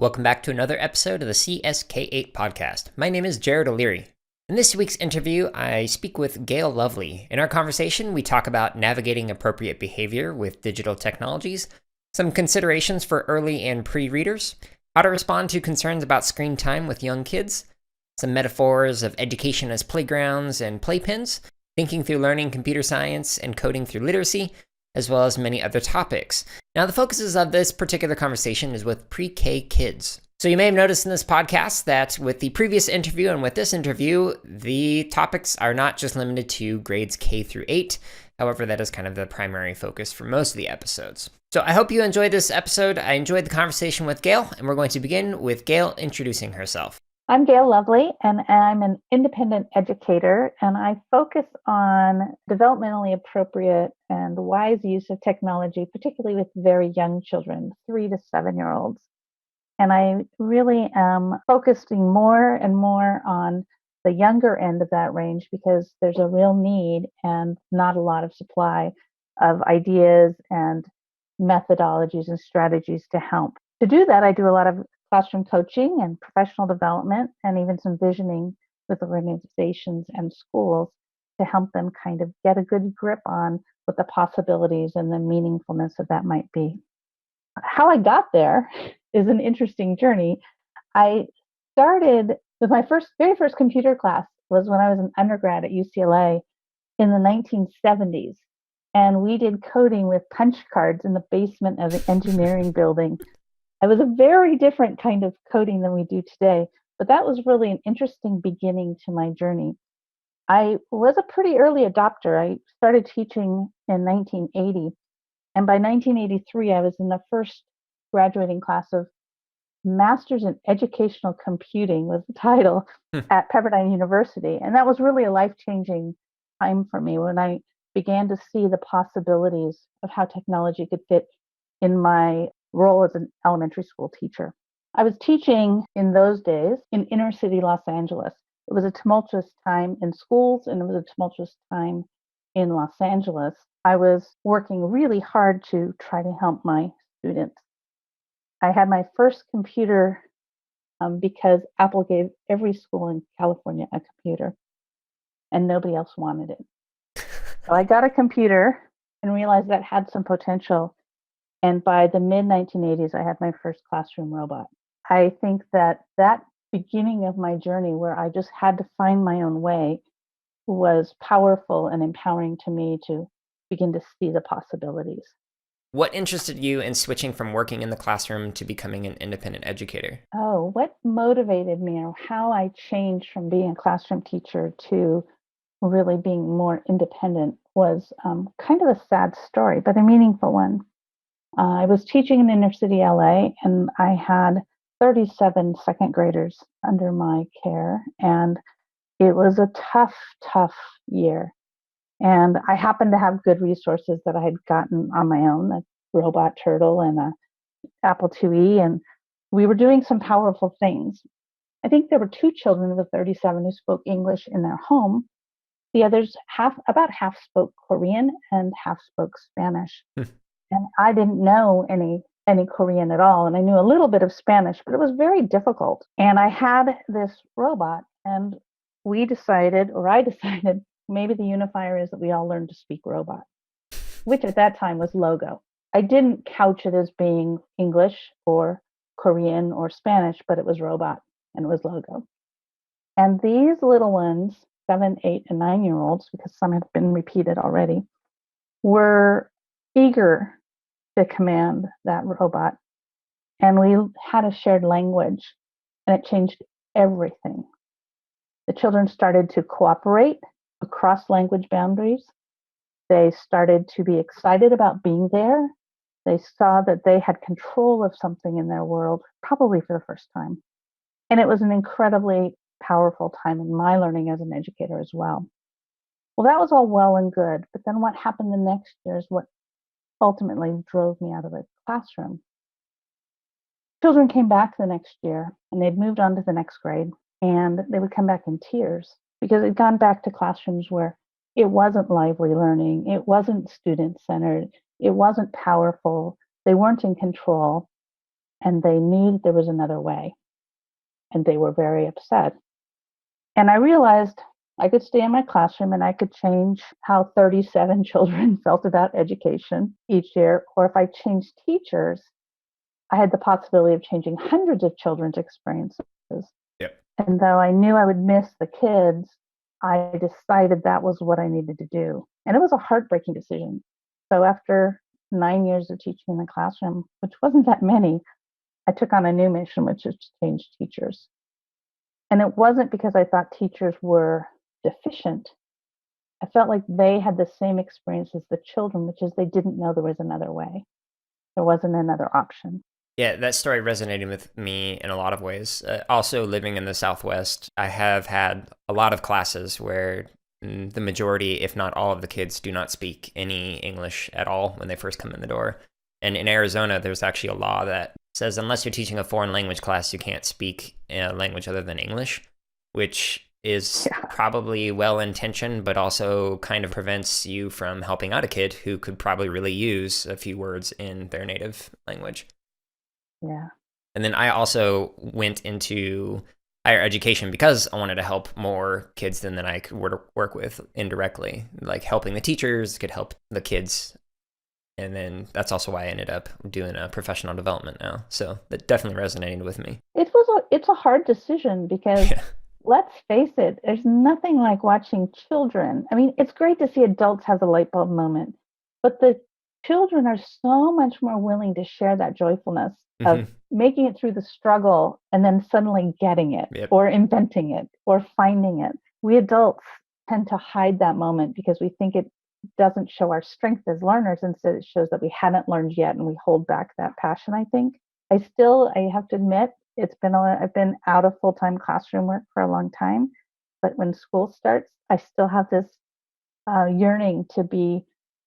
Welcome back to another episode of the CSK8 podcast. My name is Jared O'Leary. In this week's interview, I speak with Gail Lovely. In our conversation, we talk about navigating appropriate behavior with digital technologies, some considerations for early and pre-readers, how to respond to concerns about screen time with young kids, some metaphors of education as playgrounds and playpens, thinking through learning computer science and coding through literacy, as well as many other topics. Now, the focuses of this particular conversation is with pre-K kids. So you may have noticed in this podcast that with the previous interview and with this interview, the topics are not just limited to grades K through 8. However, that is kind of the primary focus for most of the episodes. So I hope you enjoyed this episode. I enjoyed the conversation with Gail, and we're going to begin with Gail introducing herself. I'm Gail Lovely, and I'm an independent educator, and I focus on developmentally appropriate and wise use of technology, particularly with very young children, 3 to 7-year-olds. And I really am focusing more and more on the younger end of that range because there's a real need and not a lot of supply of ideas and methodologies and strategies to help. To do that, I do a lot of classroom coaching and professional development, and even some visioning with organizations and schools to help them kind of get a good grip on what the possibilities and the meaningfulness of that might be. How I got there is an interesting journey. I started with my very first computer class was when I was an undergrad at UCLA in the 1970s. And we did coding with punch cards in the basement of the engineering building. It was a very different kind of coding than we do today, but that was really an interesting beginning to my journey. I was a pretty early adopter. I started teaching in 1980, and by 1983, I was in the first graduating class of Masters in Educational Computing was the title at Pepperdine University, and that was really a life-changing time for me when I began to see the possibilities of how technology could fit in my role as an elementary school teacher. I was teaching in those days in inner city Los Angeles. It was a tumultuous time in schools, and it was a tumultuous time in Los Angeles. I was working really hard to try to help my students. I had my first computer because Apple gave every school in California a computer, and nobody else wanted it. So I got a computer and realized that had some potential. And by the mid-1980s, I had my first classroom robot. I think that beginning of my journey where I just had to find my own way was powerful and empowering to me to begin to see the possibilities. What interested you in switching from working in the classroom to becoming an independent educator? Oh, what motivated me or how I changed from being a classroom teacher to really being more independent was kind of a sad story, but a meaningful one. I was teaching in inner city LA, and I had 37 second graders under my care, and it was a tough year. And I happened to have good resources that I had gotten on my own, a robot turtle and a Apple IIe, and we were doing some powerful things. I think there were 2 children of the 37 who spoke English in their home. The others, about half spoke Korean and half spoke Spanish. And I didn't know any Korean at all. And I knew a little bit of Spanish, but it was very difficult. And I had this robot, and I decided maybe the unifier is that we all learn to speak robot, which at that time was Logo. I didn't couch it as being English or Korean or Spanish, but it was robot and it was Logo. And these little ones, 7, 8, and 9-year-olds, because some have been repeated already, were eager to command that robot. And we had a shared language, and it changed everything. The children started to cooperate across language boundaries. They started to be excited about being there. They saw that they had control of something in their world, probably for the first time. And it was an incredibly powerful time in my learning as an educator as well. Well, that was all well and good, but then what happened the next year is what ultimately drove me out of the classroom. Children came back the next year, and they'd moved on to the next grade, and they would come back in tears because they'd gone back to classrooms where it wasn't lively learning, it wasn't student-centered, it wasn't powerful, they weren't in control. and they knew that there was another way, and they were very upset. And I realized I could stay in my classroom and I could change how 37 children felt about education each year. Or if I changed teachers, I had the possibility of changing hundreds of children's experiences. Yep. And though I knew I would miss the kids, I decided that was what I needed to do. And it was a heartbreaking decision. So after 9 years of teaching in the classroom, which wasn't that many, I took on a new mission, which is to change teachers. And it wasn't because I thought teachers were deficient. I felt like they had the same experience as the children, which is they didn't know there was another way. There wasn't another option. Yeah, that story resonated with me in a lot of ways. Also, living in the Southwest, I have had a lot of classes where the majority, if not all of the kids, do not speak any English at all when they first come in the door. And in Arizona, there's actually a law that says unless you're teaching a foreign language class, you can't speak a language other than English, which is probably well-intentioned, but also kind of prevents you from helping out a kid who could probably really use a few words in their native language. Yeah. And then I also went into higher education because I wanted to help more kids than I could work with indirectly. Like helping the teachers could help the kids. And then that's also why I ended up doing a professional development now. So that definitely resonated with me. It's a hard decision because let's face it, there's nothing like watching children. I mean, it's great to see adults have the light bulb moment, but the children are so much more willing to share that joyfulness of making it through the struggle and then suddenly getting it or inventing it or finding it. We adults tend to hide that moment because we think it doesn't show our strength as learners. Instead, it shows that we haven't learned yet and we hold back that passion, I think. I have to admit, I've been out of full-time classroom work for a long time, but when school starts, I still have this yearning to be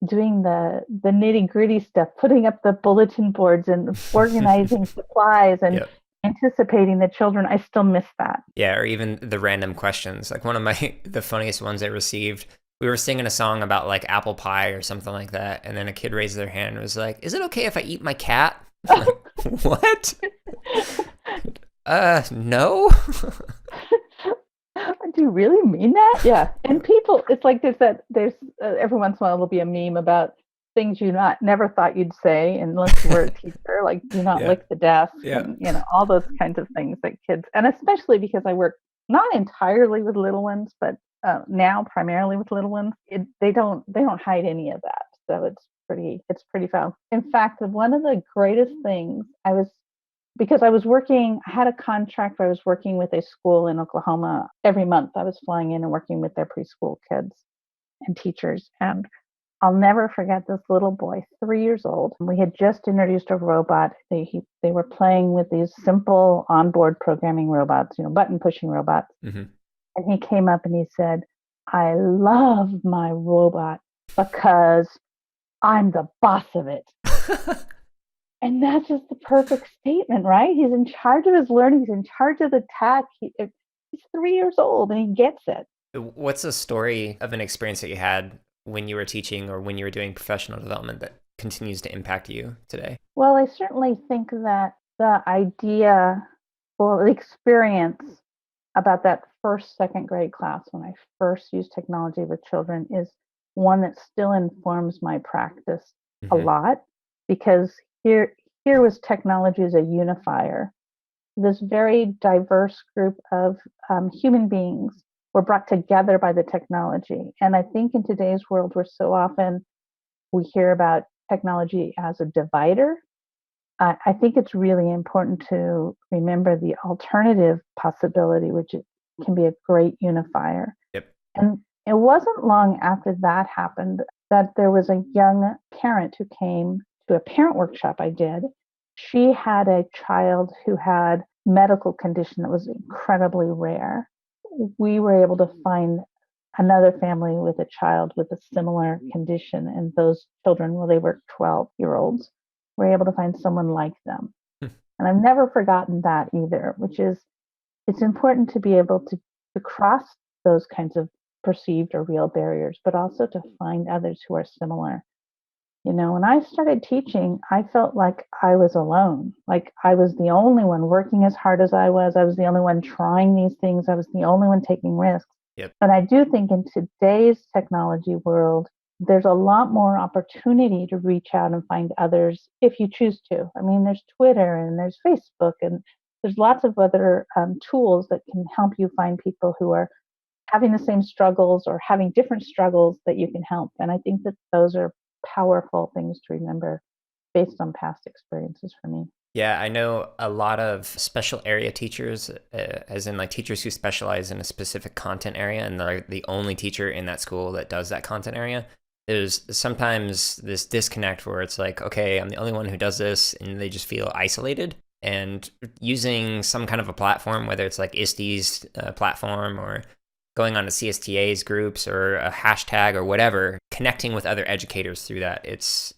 doing the nitty-gritty stuff, putting up the bulletin boards and organizing supplies and anticipating the children. I still miss that. Yeah, or even the random questions. Like one of the funniest ones I received, we were singing a song about like apple pie or something like that, and then a kid raised their hand and was like, "Is it okay if I eat my cat?" I'm like, what? No. Do you really mean that? Yeah. And people, it's like there's every once in a while there'll be a meme about things you never thought you'd say unless you were a teacher, like do not lick the desk, and all those kinds of things that kids, and especially because I work not entirely with little ones, but now primarily with little ones, they don't hide any of that. So it's pretty fun. In fact, one of the greatest things because I had a contract where I was working with a school in Oklahoma every month. I was flying in and working with their preschool kids and teachers. And I'll never forget this little boy, 3 years old. We had just introduced a robot. They were playing with these simple onboard programming robots, button pushing robots. Mm-hmm. And he came up and he said, "I love my robot because I'm the boss of it." And that's just the perfect statement, right? He's in charge of his learning. He's in charge of the tech. He's 3 years old and he gets it. What's a story of an experience that you had when you were teaching or when you were doing professional development that continues to impact you today? Well, I certainly think that the experience about that first, second grade class when I first used technology with children is one that still informs my practice a lot, because here was technology as a unifier. This very diverse group of human beings were brought together by the technology. And I think in today's world, where so often we hear about technology as a divider, I think it's really important to remember the alternative possibility, which can be a great unifier. Yep. And it wasn't long after that happened that there was a young parent who came to a parent workshop I did. She had a child who had medical condition that was incredibly rare. We were able to find another family with a child with a similar condition, and those children, well, they were 12-year-olds, were able to find someone like them. And I've never forgotten that either, which is, it's important to be able to cross those kinds of perceived or real barriers, but also to find others who are similar. When I started teaching, I felt like I was alone. Like I was the only one working as hard as I was. I was the only one trying these things. I was the only one taking risks. Yep. And I do think in today's technology world, there's a lot more opportunity to reach out and find others if you choose to. I mean, there's Twitter and there's Facebook and there's lots of other tools that can help you find people who are having the same struggles or having different struggles that you can help. And I think that those are powerful things to remember based on past experiences for me. Yeah, I know a lot of special area teachers, as in like teachers who specialize in a specific content area, and they're the only teacher in that school that does that content area. There's sometimes this disconnect where it's like, okay, I'm the only one who does this, and they just feel isolated. And using some kind of a platform, whether it's like ISTE's platform or going on to CSTA's groups or a hashtag or whatever, connecting with other educators through that,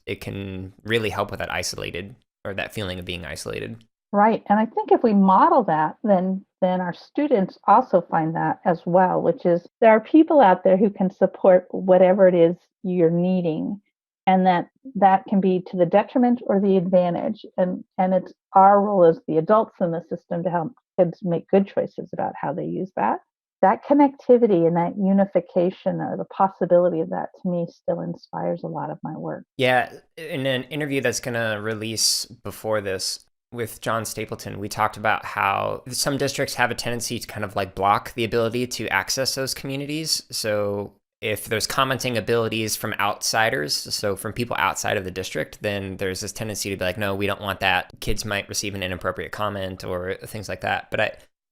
it can really help with that isolated or that feeling of being isolated. Right. And I think if we model that, then our students also find that as well, which is there are people out there who can support whatever it is you're needing, and that can be to the detriment or the advantage. And it's our role as the adults in the system to help kids make good choices about how they use that. That connectivity and that unification or the possibility of that to me still inspires a lot of my work. Yeah, in an interview that's going to release before this with John Stapleton, we talked about how some districts have a tendency to kind of like block the ability to access those communities. So if there's commenting abilities from outsiders, so from people outside of the district, then there's this tendency to be like, no, we don't want that. Kids might receive an inappropriate comment or things like that. But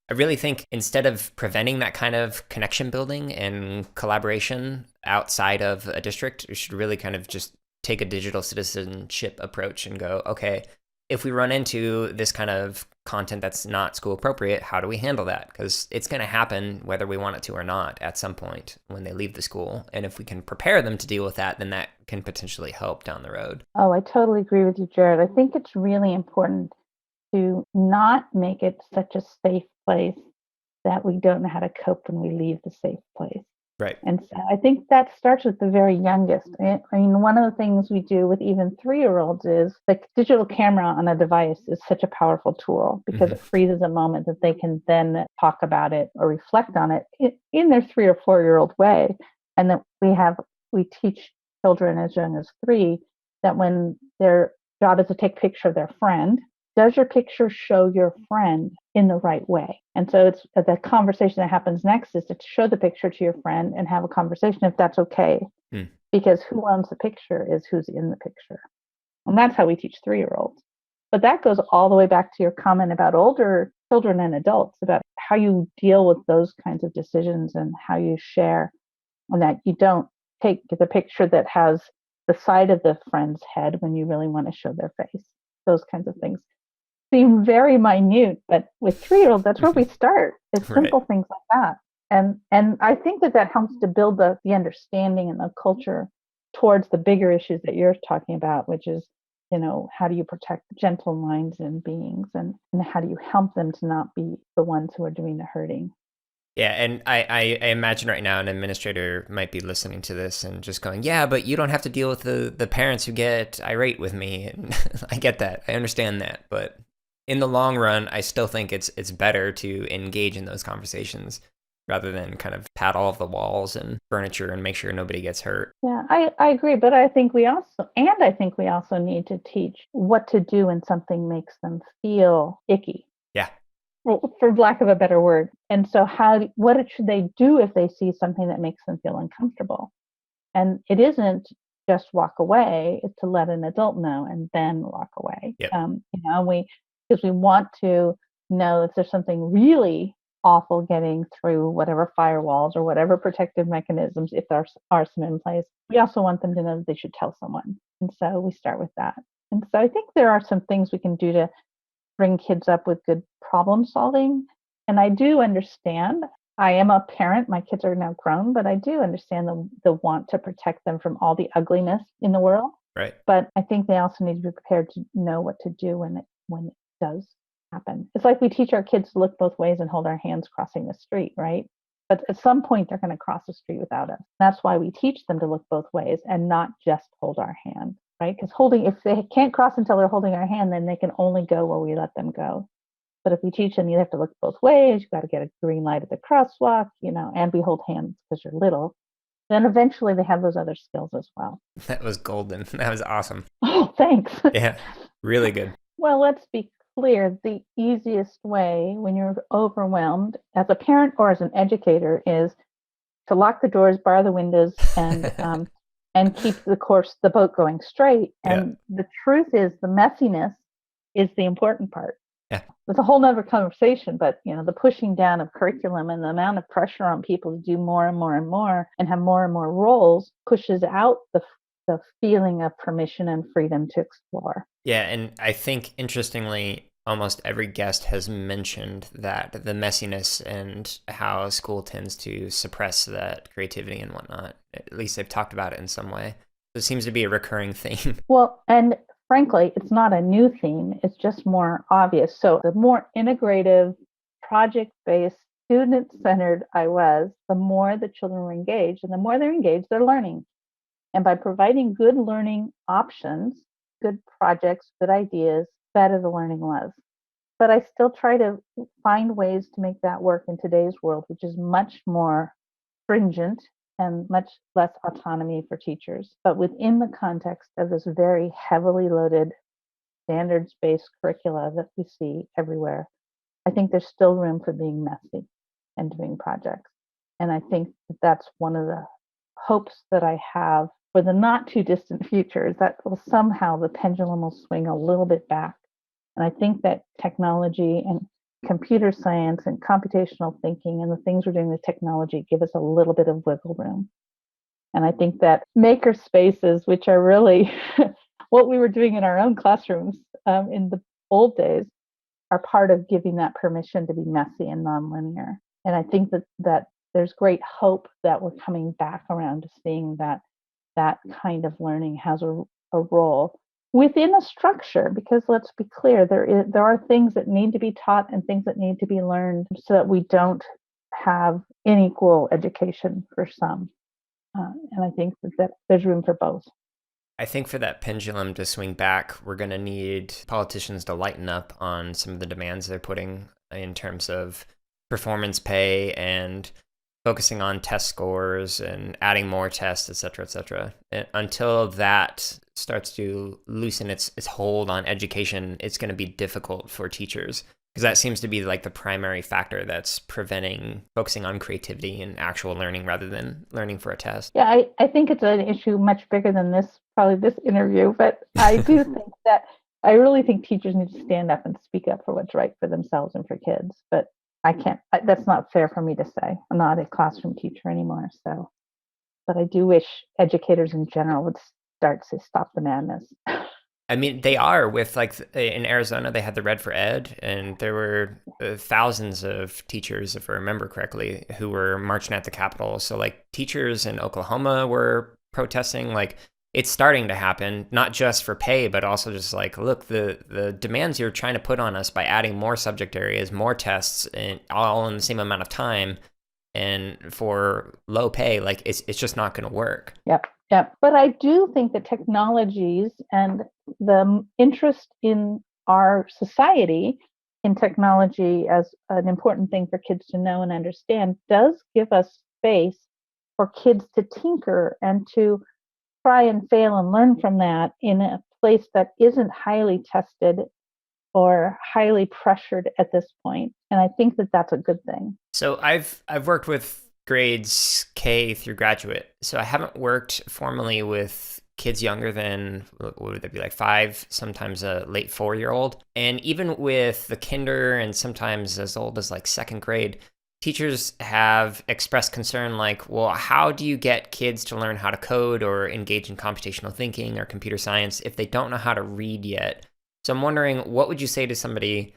I really think instead of preventing that kind of connection building and collaboration outside of a district, we should really kind of just take a digital citizenship approach and go, okay, if we run into this kind of content that's not school appropriate, how do we handle that? Because it's going to happen whether we want it to or not at some point when they leave the school. And if we can prepare them to deal with that, then that can potentially help down the road. Oh, I totally agree with you, Jared. I think it's really important to not make it such a safe place that we don't know how to cope when we leave the safe place. Right. And so I think that starts with the very youngest. I mean, one of the things we do with even 3-year-olds is the digital camera on a device is such a powerful tool because it freezes a moment that they can then talk about it or reflect on it in their 3 or 4-year-old way. And that we teach children as young as 3 that when their job is to take a picture of their friend, does your picture show your friend in the right way? And so it's the conversation that happens next is to show the picture to your friend and have a conversation if that's okay. Because who owns the picture is who's in the picture. And that's how we teach 3-year-olds. But that goes all the way back to your comment about older children and adults, about how you deal with those kinds of decisions and how you share, and that you don't take the picture that has the side of the friend's head when you really want to show their face. Those kinds of things seem very minute, but with 3-year-olds, that's where we start. It's simple things like that. And I think that helps to build the understanding and the culture towards the bigger issues that you're talking about, which is, how do you protect gentle minds and beings, and how do you help them to not be the ones who are doing the hurting? Yeah, and I imagine right now an administrator might be listening to this and just going, yeah, but you don't have to deal with the parents who get irate with me. And I get that. I understand that. But in the long run, I still think it's better to engage in those conversations rather than kind of pat all of the walls and furniture and make sure nobody gets hurt. Yeah, I agree. But I think we also need to teach what to do when something makes them feel icky. Yeah. For lack of a better word. And so what should they do if they see something that makes them feel uncomfortable? And it isn't just walk away, it's to let an adult know and then walk away. Yep. Because we want to know if there's something really awful getting through whatever firewalls or whatever protective mechanisms, if there are some in place. We also want them to know that they should tell someone. And so we start with that. And so I think there are some things we can do to bring kids up with good problem solving. And I do understand. I am a parent. My kids are now grown, but I do understand the want to protect them from all the ugliness in the world. Right. But I think they also need to be prepared to know what to do when it does happen. It's like we teach our kids to look both ways and hold our hands crossing the street, right? But at some point, they're going to cross the street without us. That's why we teach them to look both ways and not just hold our hand. right? Because if they can't cross until they're holding our hand, then they can only go where we let them go. But if we teach them, you have to look both ways, you've got to get a green light at the crosswalk, and we hold hands because you're little, then eventually they have those other skills as well. That was golden. That was awesome. Oh, thanks. Yeah, really good. Well, let's be clear. The easiest way when you're overwhelmed as a parent or as an educator is to lock the doors, bar the windows, and keep the boat going straight. And the truth is, the messiness is the important part. Yeah. It's a whole nother conversation, but the pushing down of curriculum and the amount of pressure on people to do more and more and more and have more and more roles pushes out the feeling of permission and freedom to explore. Yeah, and I think interestingly, almost every guest has mentioned that the messiness and how school tends to suppress that creativity and whatnot. At least they've talked about it in some way. It seems to be a recurring theme. Well, and frankly, it's not a new theme. It's just more obvious. So the more integrative, project-based, student-centered I was, the more the children were engaged. And the more they're engaged, they're learning. And by providing good learning options, good projects, good ideas, better the learning was. But I still try to find ways to make that work in today's world, which is much more stringent and much less autonomy for teachers, but within the context of this very heavily loaded standards-based curricula that we see everywhere. I think there's still room for being messy and doing projects. And I think that's one of the hopes that I have for the not too distant future, is that somehow the pendulum will swing a little bit back. And I think that technology and computer science and computational thinking and the things we're doing with technology give us a little bit of wiggle room. And I think that maker spaces, which are really what we were doing in our own classrooms in the old days, are part of giving that permission to be messy and nonlinear. And I think that there's great hope that we're coming back around to seeing that kind of learning has a role within a structure, because let's be clear, there are things that need to be taught and things that need to be learned so that we don't have unequal education for some. And I think that there's room for both. I think for that pendulum to swing back, we're going to need politicians to lighten up on some of the demands they're putting in terms of performance pay and focusing on test scores and adding more tests, et cetera, et cetera. And until that starts to loosen its hold on education, it's going to be difficult for teachers, because that seems to be like the primary factor that's preventing focusing on creativity and actual learning rather than learning for a test. Yeah, I think it's an issue much bigger than probably this interview, but I do think that I really think teachers need to stand up and speak up for what's right for themselves and for kids. But I can't, that's not fair for me to say. I'm not a classroom teacher anymore. So, but I do wish educators in general would start to stop the madness. I mean, they are with in Arizona, they had the Red for Ed, and there were thousands of teachers, if I remember correctly, who were marching at the Capitol. So teachers in Oklahoma were protesting. It's starting to happen, not just for pay, but also just look, the demands you're trying to put on us by adding more subject areas, more tests, and all in the same amount of time and for low pay, it's just not going to work. Yep. But I do think that technologies and the interest in our society in technology as an important thing for kids to know and understand does give us space for kids to tinker and to try and fail and learn from that in a place that isn't highly tested or highly pressured at this point. And I think that that's a good thing. So I've worked with grades K through graduate. So I haven't worked formally with kids younger than, what would they be, 5, sometimes a late 4-year-old. And even with the kinder and sometimes as old as second grade, teachers have expressed concern well, how do you get kids to learn how to code or engage in computational thinking or computer science if they don't know how to read yet? So I'm wondering, what would you say to somebody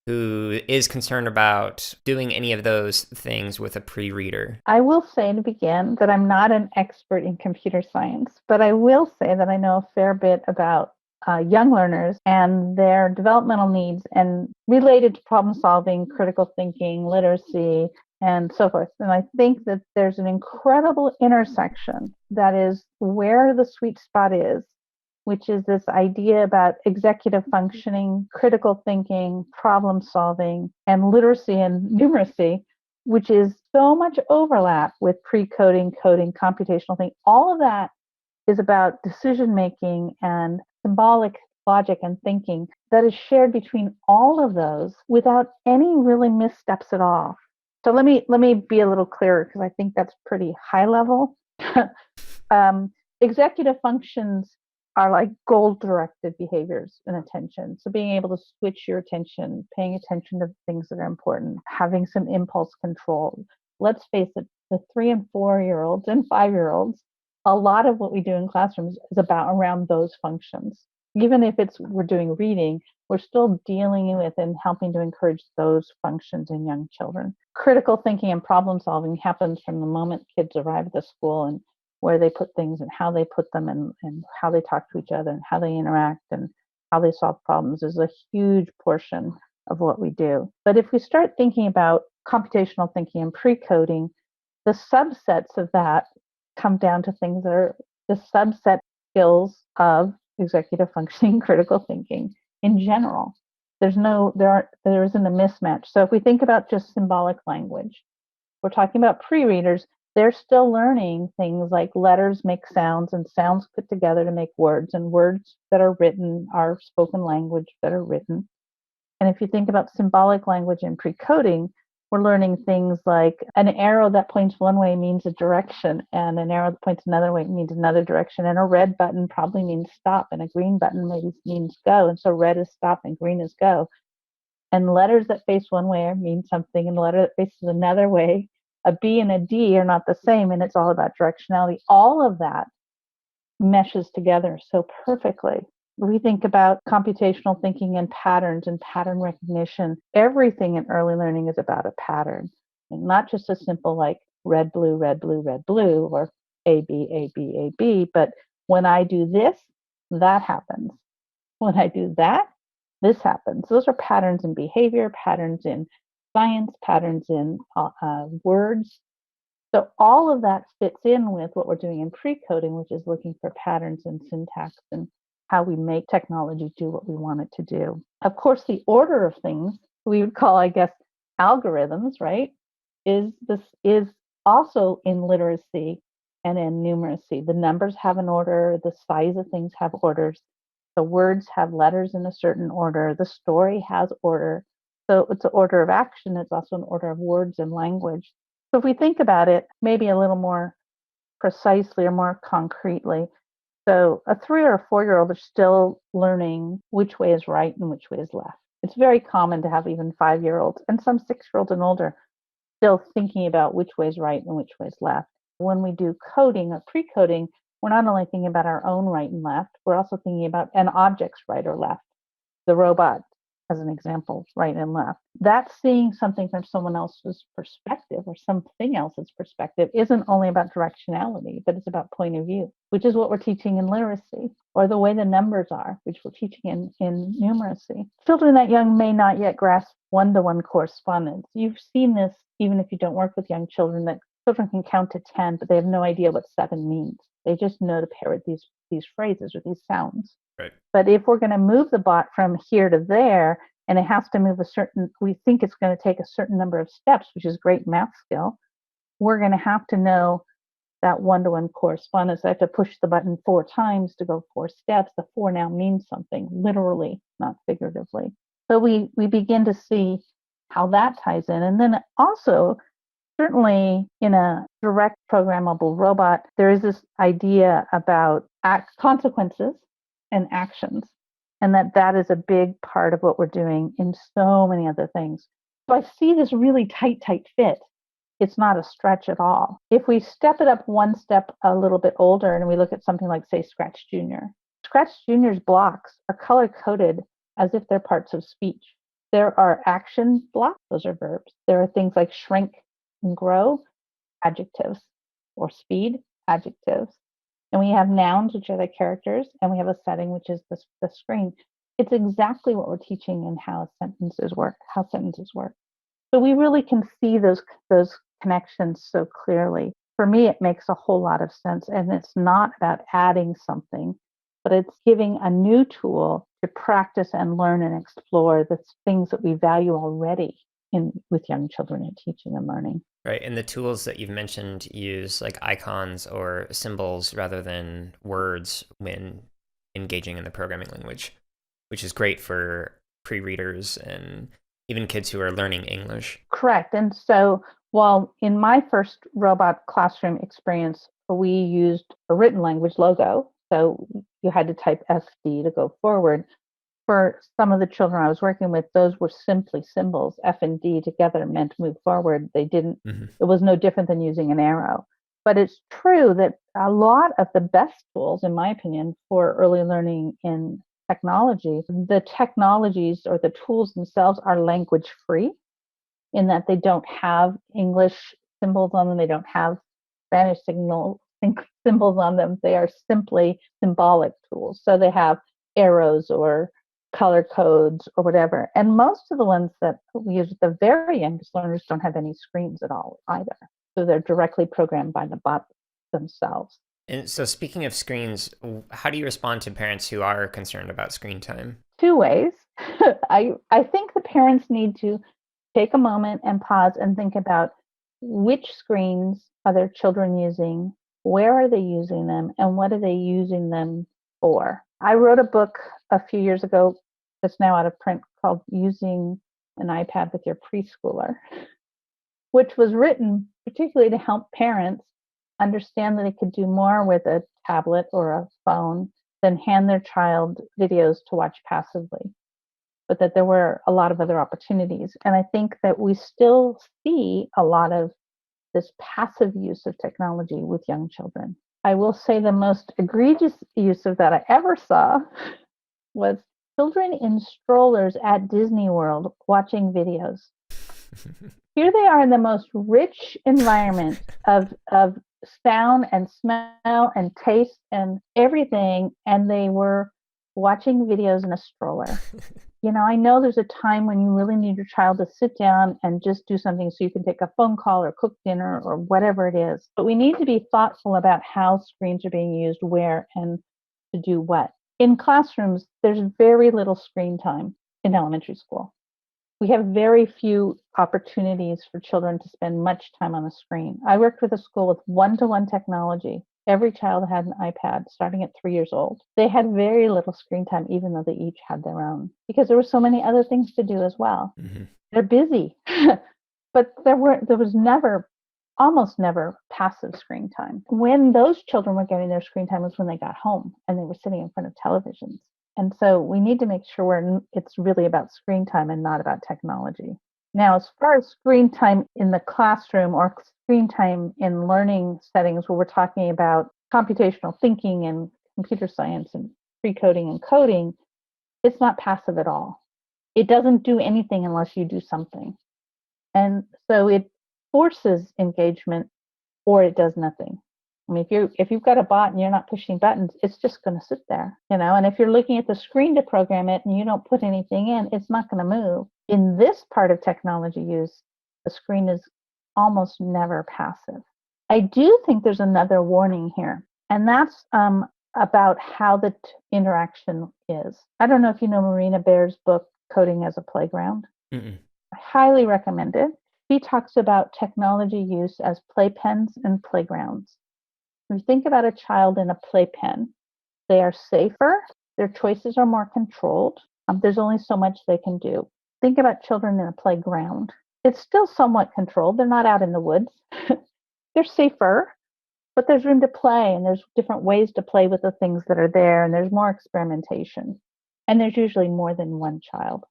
who is concerned about doing any of those things with a pre-reader? I will say to begin that I'm not an expert in computer science, but I will say that I know a fair bit about young learners and their developmental needs and related to problem solving, critical thinking, literacy, and so forth. And I think that there's an incredible intersection that is where the sweet spot is which is this idea about executive functioning, critical thinking, problem solving, and literacy and numeracy, which is so much overlap with pre-coding, coding, computational thinking. All of that is about decision making and symbolic logic and thinking that is shared between all of those without any really missteps at all. So let me be a little clearer, because I think that's pretty high level. Executive functions are like goal-directed behaviors and attention. So being able to switch your attention, paying attention to things that are important, having some impulse control. Let's face it, the 3 and 4-year-olds and 5-year-olds, a lot of what we do in classrooms is about around those functions. Even if we're doing reading, we're still dealing with and helping to encourage those functions in young children. Critical thinking and problem solving happens from the moment kids arrive at the school, and where they put things and how they put them, and how they talk to each other and how they interact and how they solve problems is a huge portion of what we do. But if we start thinking about computational thinking and pre-coding, the subsets of that come down to things that are the subset skills of executive functioning, critical thinking in general. There isn't a mismatch. So if we think about just symbolic language, we're talking about pre-readers. They're still learning things like letters make sounds and sounds put together to make words, and words that are written are spoken language that are written. And if you think about symbolic language and pre-coding, we're learning things like an arrow that points one way means a direction, and an arrow that points another way means another direction, and a red button probably means stop, and a green button maybe means go, and so red is stop and green is go. And letters that face one way mean something, and a letter that faces another way, a B and a D, are not the same, and it's all about directionality. All of that meshes together so perfectly. We think about computational thinking and patterns and pattern recognition. Everything in early learning is about a pattern, and not just a simple like red, blue, red, blue, red, blue, or A, B, A, B, A, B, but when I do this, that happens. When I do that, this happens. Those are patterns in behavior, patterns in science, patterns in words. So all of that fits in with what we're doing in pre-coding, which is looking for patterns in syntax and how we make technology do what we want it to do. Of course, the order of things we would call, I guess, algorithms, right? Is also in literacy and in numeracy. The numbers have an order, the size of things have orders. The words have letters in a certain order. The story has order. So it's an order of action. It's also an order of words and language. So if we think about it maybe a little more precisely or more concretely, so a 3 or a 4-year-old are still learning which way is right and which way is left. It's very common to have even 5-year-olds and some 6-year-olds and older still thinking about which way is right and which way is left. When we do coding or pre-coding, we're not only thinking about our own right and left, we're also thinking about an object's right or left. The robot, as an example, right and left. That's seeing something from someone else's perspective or something else's perspective isn't only about directionality, but it's about point of view, which is what we're teaching in literacy, or the way the numbers are, which we're teaching in numeracy. Children that young may not yet grasp one-to-one correspondence. You've seen this even if you don't work with young children, that children can count to 10, but they have no idea what 7 means. They just know to pair with these phrases or these sounds. Right. But if we're going to move the bot from here to there, and it has to move we think it's going to take a certain number of steps, which is great math skill, we're going to have to know that one-to-one correspondence. I have to push the button 4 times to go 4 steps. The 4 now means something, literally, not figuratively. So we begin to see how that ties in. And then also, certainly in a direct programmable robot, there is this idea about consequences and actions, and that is a big part of what we're doing in so many other things. So I see this really tight fit. It's not a stretch at all. If we step it up one step a little bit older and we look at something like, say, Scratch Junior. Scratch Junior's blocks are color-coded as if they're parts of speech. There are action blocks, those are verbs. There are things like shrink and grow, adjectives, or speed, adjectives. And we have nouns, which are the characters, and we have a setting, which is the screen. It's exactly what we're teaching in how sentences work. So we really can see those connections so clearly. For me, it makes a whole lot of sense, and it's not about adding something, but it's giving a new tool to practice and learn and explore the things that we value already with young children in teaching and learning. Right. And the tools that you've mentioned use like icons or symbols rather than words when engaging in the programming language, which is great for pre-readers and even kids who are learning English. Correct. And so while in my first robot classroom experience, we used a written language logo, so you had to type FD to go forward. For some of the children I was working with, those were simply symbols. F and D together meant move forward. It was no different than using an arrow. But it's true that a lot of the best tools, in my opinion, for early learning in technology, the technologies or the tools themselves are language free in that they don't have English symbols on them. They don't have Spanish symbols on them. They are simply symbolic tools. So they have arrows or color codes or whatever. And most of the ones that we use with the very youngest learners don't have any screens at all either. So they're directly programmed by the bot themselves. And so speaking of screens, how do you respond to parents who are concerned about screen time? Two ways. I think the parents need to take a moment and pause and think about which screens are their children using, where are they using them, and what are they using them for. I wrote a book a few years ago that's now out of print called Using an iPad with Your Preschooler, which was written particularly to help parents understand that they could do more with a tablet or a phone than hand their child videos to watch passively, but that there were a lot of other opportunities. And I think that we still see a lot of this passive use of technology with young children. I will say the most egregious use of that I ever saw was children in strollers at Disney World watching videos. Here they are in the most rich environment of sound and smell and taste and everything, and they were watching videos in a stroller. I know there's a time when you really need your child to sit down and just do something so you can take a phone call or cook dinner or whatever it is. But we need to be thoughtful about how screens are being used, where, and to do what. In classrooms, there's very little screen time in elementary school. We have very few opportunities for children to spend much time on the screen. I worked with a school with one-to-one technology. Every child had an iPad starting at 3 years old. They had very little screen time, even though they each had their own, because there were so many other things to do as well. Mm-hmm. They're busy, but there was almost never passive screen time. When those children were getting their screen time was when they got home and they were sitting in front of televisions. And so we need to make sure it's really about screen time and not about technology. Now, as far as screen time in the classroom or screen time in learning settings where we're talking about computational thinking and computer science and pre-coding and coding, it's not passive at all. It doesn't do anything unless you do something. And so it forces engagement or it does nothing. I mean, if you've got a bot and you're not pushing buttons, it's just going to sit there, and if you're looking at the screen to program it and you don't put anything in, it's not going to move. In this part of technology use, the screen is almost never passive. I do think there's another warning here, and that's about how the interaction is. I don't know if you know Marina Baer's book, Coding as a Playground. Mm-mm. I highly recommend it. She talks about technology use as playpens and playgrounds. If you think about a child in a playpen, they are safer, their choices are more controlled, there's only so much they can do. Think about children in a playground. It's still somewhat controlled. They're not out in the woods. They're safer, but there's room to play, and there's different ways to play with the things that are there, and there's more experimentation. And there's usually more than one child.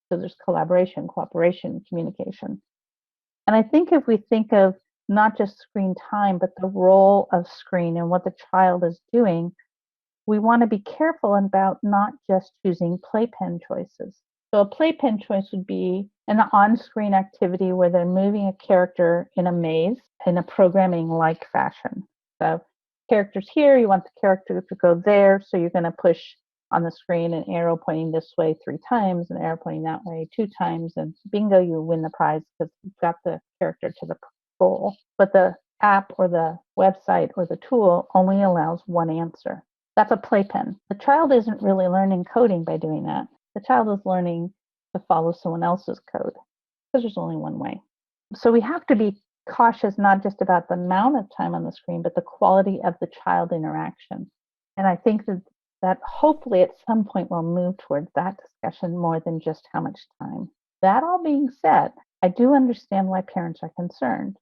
So there's collaboration, cooperation, communication. And I think if we think of not just screen time, but the role of screen and what the child is doing, we want to be careful about not just choosing playpen choices. So a playpen choice would be an on-screen activity where they're moving a character in a maze in a programming-like fashion. So characters here, you want the character to go there, so you're going to push on the screen an arrow pointing this way 3 times, an arrow pointing that way 2 times, and bingo, you win the prize because you've got the character to the goal. But the app or the website or the tool only allows one answer. That's a playpen. The child isn't really learning coding by doing that. The child is learning to follow someone else's code because there's only one way. So we have to be cautious not just about the amount of time on the screen, but the quality of the child interaction. And I think that hopefully at some point we'll move towards that discussion more than just how much time. That all being said, I do understand why parents are concerned.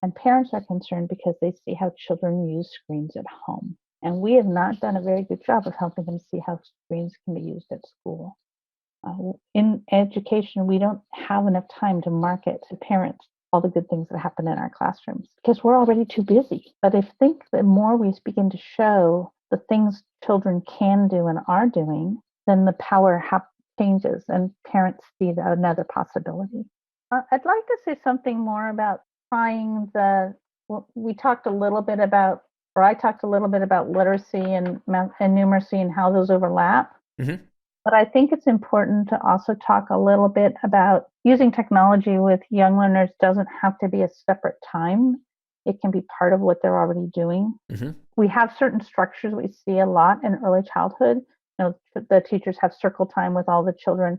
And parents are concerned because they see how children use screens at home. And we have not done a very good job of helping them see how screens can be used at school. In education, we don't have enough time to market to parents all the good things that happen in our classrooms because we're already too busy. But I think the more we begin to show the things children can do and are doing, then the power changes and parents see another possibility. I'd like to say something more about trying we talked a little bit about, or I talked a little bit about literacy and numeracy and how those overlap. Mm-hmm. But I think it's important to also talk a little bit about using technology with young learners doesn't have to be a separate time. It can be part of what they're already doing. Mm-hmm. We have certain structures we see a lot in early childhood. The teachers have circle time with all the children.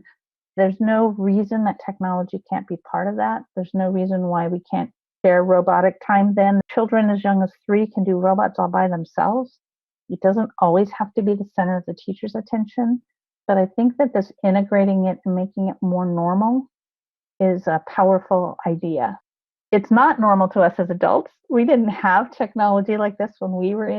There's no reason that technology can't be part of that. There's no reason why we can't share robotic time then. Children as young as 3 can do robots all by themselves. It doesn't always have to be the center of the teacher's attention. But I think that this integrating it and making it more normal is a powerful idea. It's not normal to us as adults. We didn't have technology like this when we were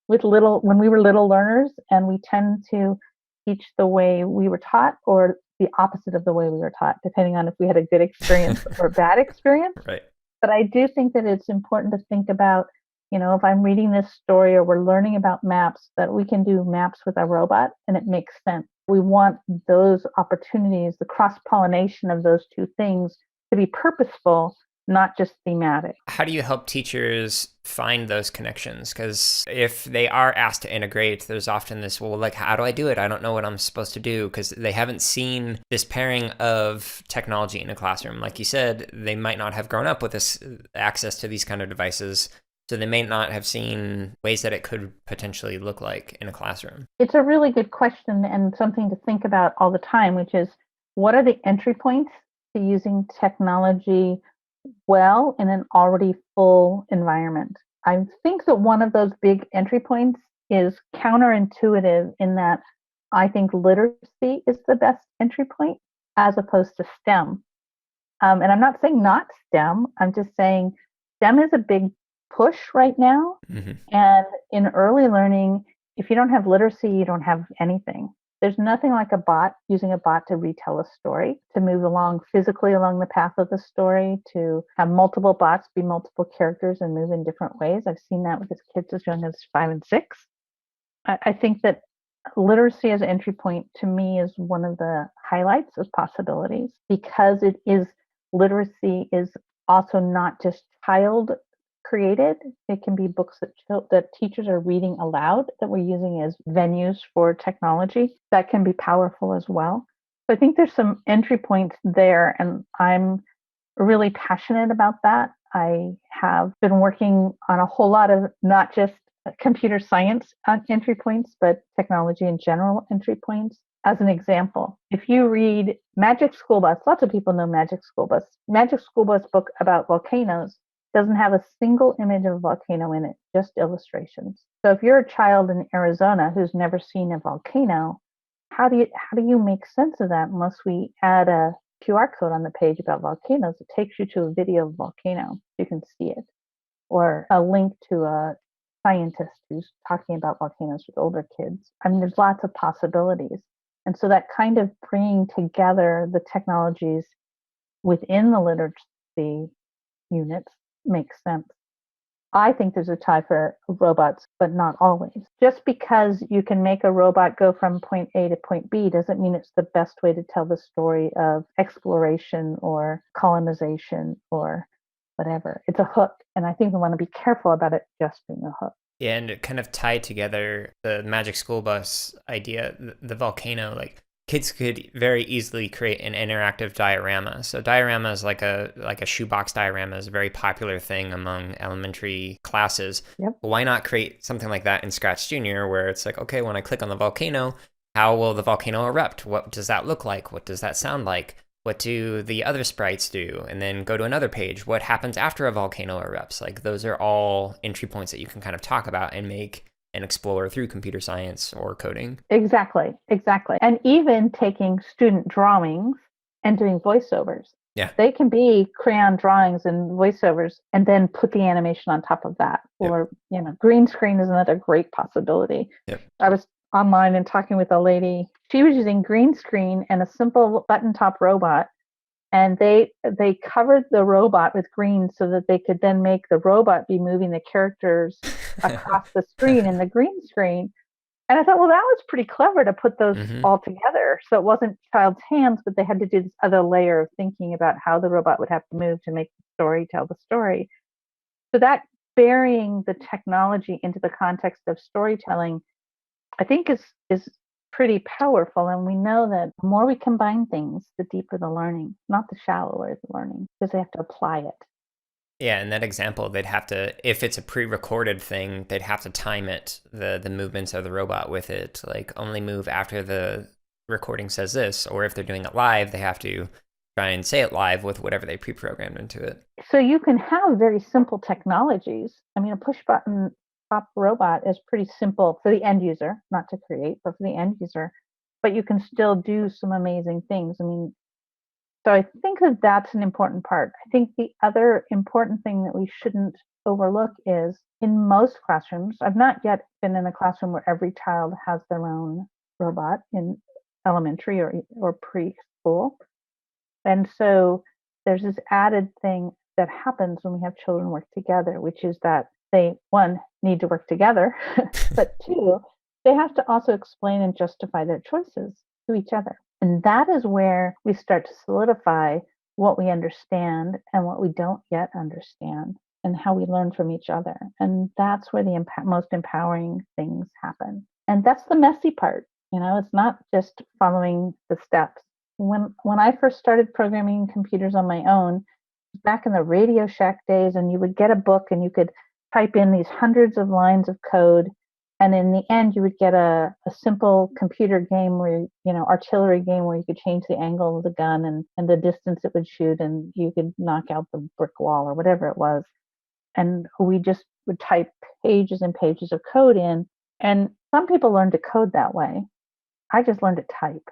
little learners, and we tend to teach the way we were taught or the opposite of the way we were taught, depending on if we had a good experience or a bad experience. Right. But I do think that it's important to think about, if I'm reading this story or we're learning about maps, that we can do maps with a robot and it makes sense. We want those opportunities, the cross-pollination of those two things to be purposeful, not just thematic. How do you help teachers find those connections? Because if they are asked to integrate, there's often this, how do I do it? I don't know what I'm supposed to do, because they haven't seen this pairing of technology in a classroom. Like you said, they might not have grown up with this access to these kind of devices. So they may not have seen ways that it could potentially look like in a classroom. It's a really good question and something to think about all the time, which is what are the entry points to using technology well in an already full environment? I think that one of those big entry points is counterintuitive in that I think literacy is the best entry point as opposed to STEM. And I'm not saying not STEM, I'm just saying STEM is a big push right now. Mm-hmm. And in early learning, if you don't have literacy, you don't have anything. There's nothing like using a bot to retell a story, to move physically along the path of the story, to have multiple bots be multiple characters and move in different ways. I've seen that with kids as young as 5 and 6. I think that literacy as an entry point to me is one of the highlights of possibilities, because literacy is also not just child created. It can be books that teachers are reading aloud that we're using as venues for technology. That can be powerful as well. So I think there's some entry points there, and I'm really passionate about that. I have been working on a whole lot of not just computer science entry points, but technology in general entry points. As an example, if you read Magic School Bus, lots of people know Magic School Bus. Magic School Bus book about volcanoes doesn't have a single image of a volcano in it, just illustrations. So if you're a child in Arizona who's never seen a volcano, how do you make sense of that unless we add a QR code on the page about volcanoes? It takes you to a video of a volcano. You can see it. Or a link to a scientist who's talking about volcanoes with older kids. I mean, there's lots of possibilities. And so that kind of bringing together the technologies within the literacy units makes sense. I think there's a time for robots, but not always. Just because you can make a robot go from point A to point B doesn't mean it's the best way to tell the story of exploration or colonization or whatever. It's a hook, and I think we want to be careful about it just being a hook. Yeah, and it kind of tied together the Magic School Bus idea, the volcano. kids could very easily create an interactive diorama. So diorama is like a shoebox diorama is a very popular thing among elementary classes. Yep. Why not create something like that in Scratch Junior, where it's like, okay, when I click on the volcano, how will the volcano erupt? What does that look like? What does that sound like? What do the other sprites do? And then go to another page. What happens after a volcano erupts? Like, those are all entry points that you can kind of talk about and make and explore through computer science or coding. Exactly. And even taking student drawings and doing voiceovers. Yeah. They can be crayon drawings and voiceovers and then put the animation on top of that. Yep. Or, green screen is another great possibility. Yep. I was online and talking with a lady. She was using green screen and a simple button top robot. And they covered the robot with green so that they could then make the robot be moving the characters across the screen in the green screen. And I thought, well, that was pretty clever to put those all together. So it wasn't child's hands, but they had to do this other layer of thinking about how the robot would have to move to make the story tell the story. So that burying the technology into the context of storytelling, I think is pretty powerful. And we know that the more we combine things, the deeper the learning, not the shallower the learning, because they have to apply it. Yeah, in that example, they'd have to, if it's a pre-recorded thing, they'd have to time it, the movements of the robot with it, like only move after the recording says this, or if they're doing it live, they have to try and say it live with whatever they pre-programmed into it. So you can have very simple technologies. I mean, a push button top robot is pretty simple for the end user, not to create, but for the end user. But you can still do some amazing things. I mean, so I think that that's an important part. I think the other important thing that we shouldn't overlook is in most classrooms, I've not yet been in a classroom where every child has their own robot in elementary or preschool. And so there's this added thing that happens when we have children work together, which is that they, one, need to work together, but two, they have to also explain and justify their choices to each other. And that is where we start to solidify what we understand and what we don't yet understand and how we learn from each other. And that's where the most empowering things happen. And that's the messy part. It's not just following the steps. When I first started programming computers on my own, back in the Radio Shack days, and you would get a book and you could type in these hundreds of lines of code. And in the end, you would get a simple computer game where, artillery game where you could change the angle of the gun and the distance it would shoot, and you could knock out the brick wall or whatever it was. And we just would type pages and pages of code in. And some people learn to code that way. I just learned to type.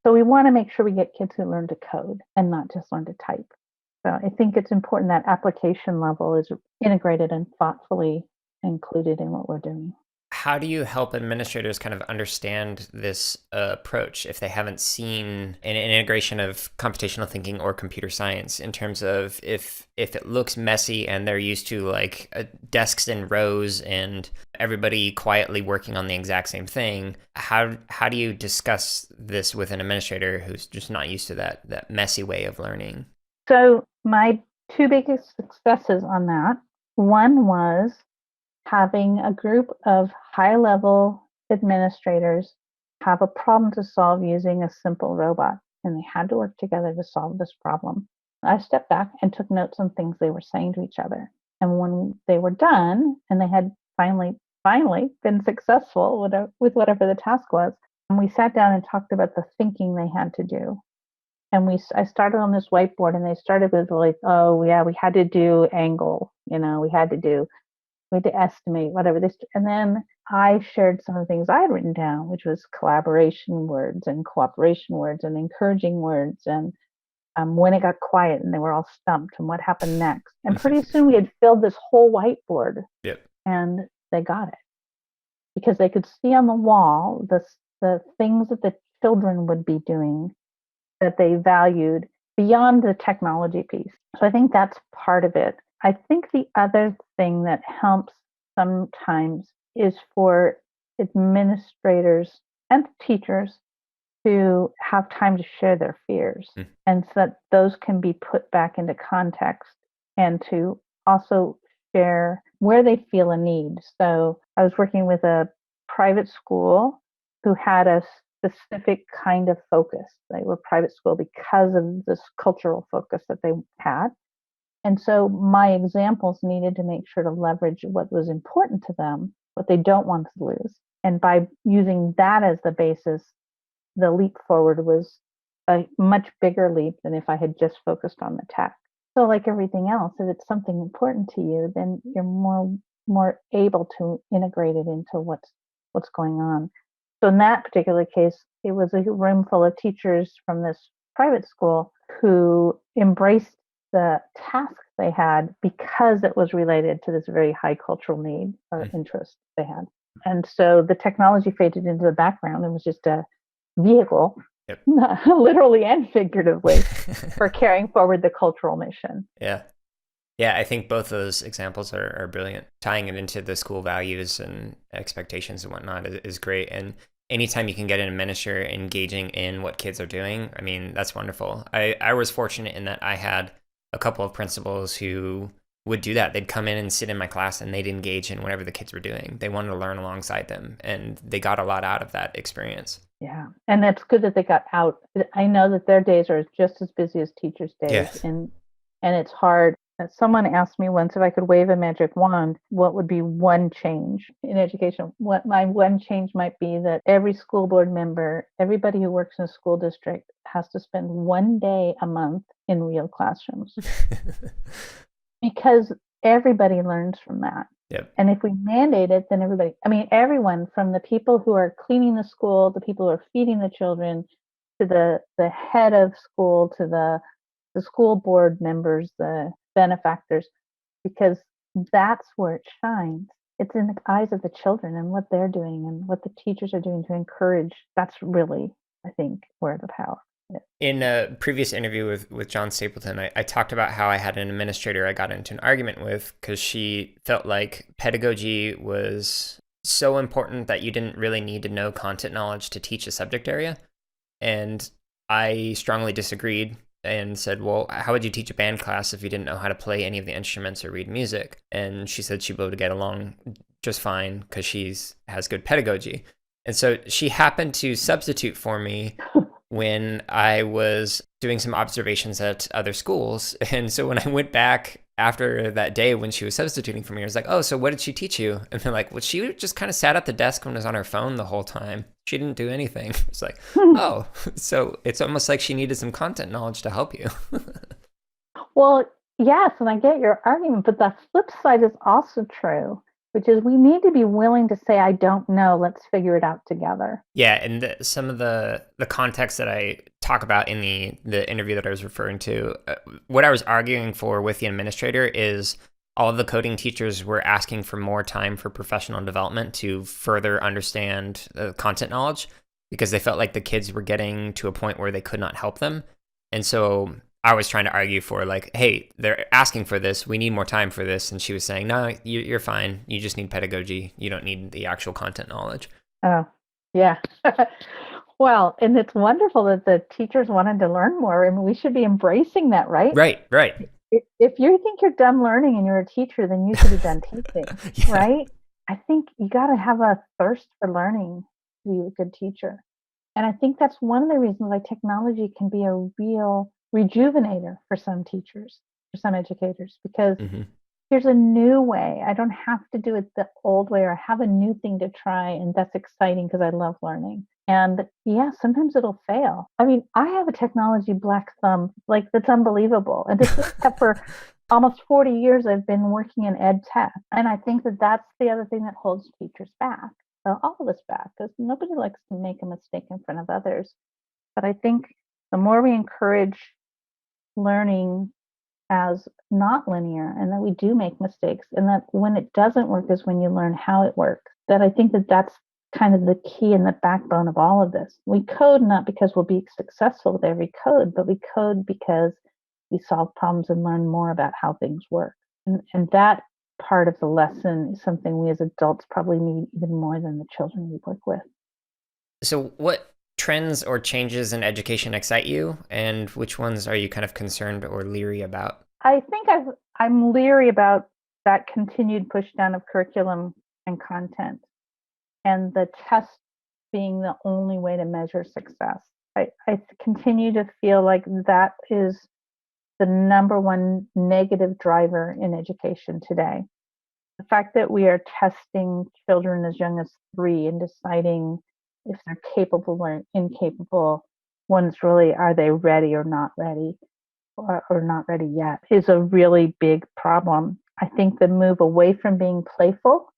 So we want to make sure we get kids who learn to code and not just learn to type. So I think it's important that application level is integrated and thoughtfully included in what we're doing. How do you help administrators kind of understand this approach if they haven't seen an integration of computational thinking or computer science, in terms of if it looks messy and they're used to like desks in rows and everybody quietly working on the exact same thing? How do you discuss this with an administrator who's just not used to that messy way of learning? So my two biggest successes on that, one was having a group of high-level administrators have a problem to solve using a simple robot, and they had to work together to solve this problem. I stepped back and took notes on things they were saying to each other. And when they were done, and they had finally been successful with whatever the task was, and we sat down and talked about the thinking they had to do. And I started on this whiteboard, and they started with like, oh yeah, we had to do angle, we had to estimate whatever this, and then I shared some of the things I had written down, which was collaboration words and cooperation words and encouraging words, and when it got quiet and they were all stumped and what happened next. And pretty soon we had filled this whole whiteboard. Yep. And they got it because they could see on the wall the things that the children would be doing that they valued beyond the technology piece. So I think that's part of it. I think the other thing that helps sometimes is for administrators and teachers to have time to share their fears, and so that those can be put back into context, and to also share where they feel a need. So I was working with a private school who had a specific kind of focus. They were private school because of this cultural focus that they had. And so my examples needed to make sure to leverage what was important to them, what they don't want to lose. And by using that as the basis, the leap forward was a much bigger leap than if I had just focused on the tech. So like everything else, if it's something important to you, then you're more able to integrate it into what's going on. So in that particular case, it was a room full of teachers from this private school who embraced the task they had because it was related to this very high cultural need or interest they had. And so the technology faded into the background and was just a vehicle, Yep. literally and figuratively, for carrying forward the cultural mission. Yeah. Yeah, I think both those examples are brilliant. Tying it into the school values and expectations and whatnot is great. And anytime you can get an administrator engaging in what kids are doing, I mean, that's wonderful. I was fortunate in that I had a couple of principals who would do that. They'd come in and sit in my class and they'd engage in whatever the kids were doing. They wanted to learn alongside them, and they got a lot out of that experience. Yeah, and it's good that they got out. I know that their days are just as busy as teachers' days, Yeah. and it's hard. Someone asked me once if I could wave a magic wand, what would be one change in education? What my one change might be that every school board member, everybody who works in a school district, has to spend one day a month in real classrooms because everybody learns from that. Yep. And if we mandate it, then everyone from the people who are cleaning the school, the people who are feeding the children, to the head of school, to the school board members, the benefactors, because that's where it shines. It's in the eyes of the children and what they're doing and what the teachers are doing to encourage. That's really, I think, where the power is. In a previous interview with John Stapleton, I talked about how I had an administrator I got into an argument with because she felt like pedagogy was so important that you didn't really need to know content knowledge to teach a subject area. And I strongly disagreed and said, well, how would you teach a band class if you didn't know how to play any of the instruments or read music? And she said she'd be able to get along just fine because she has good pedagogy. And so she happened to substitute for me when I was doing some observations at other schools. And so when I went back after that day when she was substituting for me, I was like, oh, so what did she teach you? And they're like, well, she just kind of sat at the desk and was on her phone the whole time. She didn't do anything. It's like, oh, so it's almost like she needed some content knowledge to help you. Well, yes, and I get your argument, but the flip side is also true, which is we need to be willing to say, I don't know, let's figure it out together. Yeah, and some of the context that I talk about in the interview that I was referring to, what I was arguing for with the administrator is all of the coding teachers were asking for more time for professional development to further understand content knowledge because they felt like the kids were getting to a point where they could not help them. And so I was trying to argue for like, hey, they're asking for this. We need more time for this. And she was saying, no, you're fine. You just need pedagogy. You don't need the actual content knowledge. Oh, yeah. Well, and it's wonderful that the teachers wanted to learn more. I mean, we should be embracing that, right? Right. If you think you're done learning and you're a teacher, then you should be done teaching, Yeah. right? I think you got to have a thirst for learning to be a good teacher. And I think that's one of the reasons why technology can be a real rejuvenator for some teachers, for some educators, because here's a new way. I don't have to do it the old way, or I have a new thing to try, and that's exciting because I love learning. And yeah, sometimes it'll fail. I mean, I have a technology black thumb, like that's unbelievable. And this is for almost 40 years I've been working in ed tech. And I think that that's the other thing that holds teachers back, all of us back, because nobody likes to make a mistake in front of others. But I think the more we encourage learning as not linear and that we do make mistakes and that when it doesn't work is when you learn how it works, that I think that that's kind of the key and the backbone of all of this. We code not because we'll be successful with every code, but we code because we solve problems and learn more about how things work. And that part of the lesson is something we as adults probably need even more than the children we work with. So what trends or changes in education excite you, and which ones are you kind of concerned or leery about? I think I'm leery about that continued push down of curriculum and content, and the test being the only way to measure success. I continue to feel like that is the number one negative driver in education today. The fact that we are testing children as young as 3 and deciding if they're capable or incapable, one's really, are they ready or not ready, or not ready yet, is a really big problem. I think the move away from being playful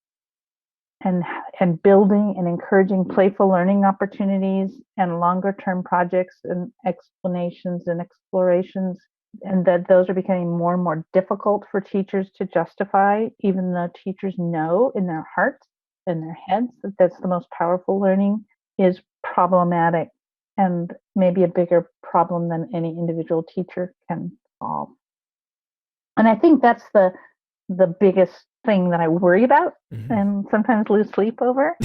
and building and encouraging playful learning opportunities and longer term projects and explanations and explorations, and that those are becoming more and more difficult for teachers to justify, even though teachers know in their hearts and their heads that that's the most powerful learning, is problematic, and maybe a bigger problem than any individual teacher can solve. And I think that's the biggest thing that I worry about and sometimes lose sleep over.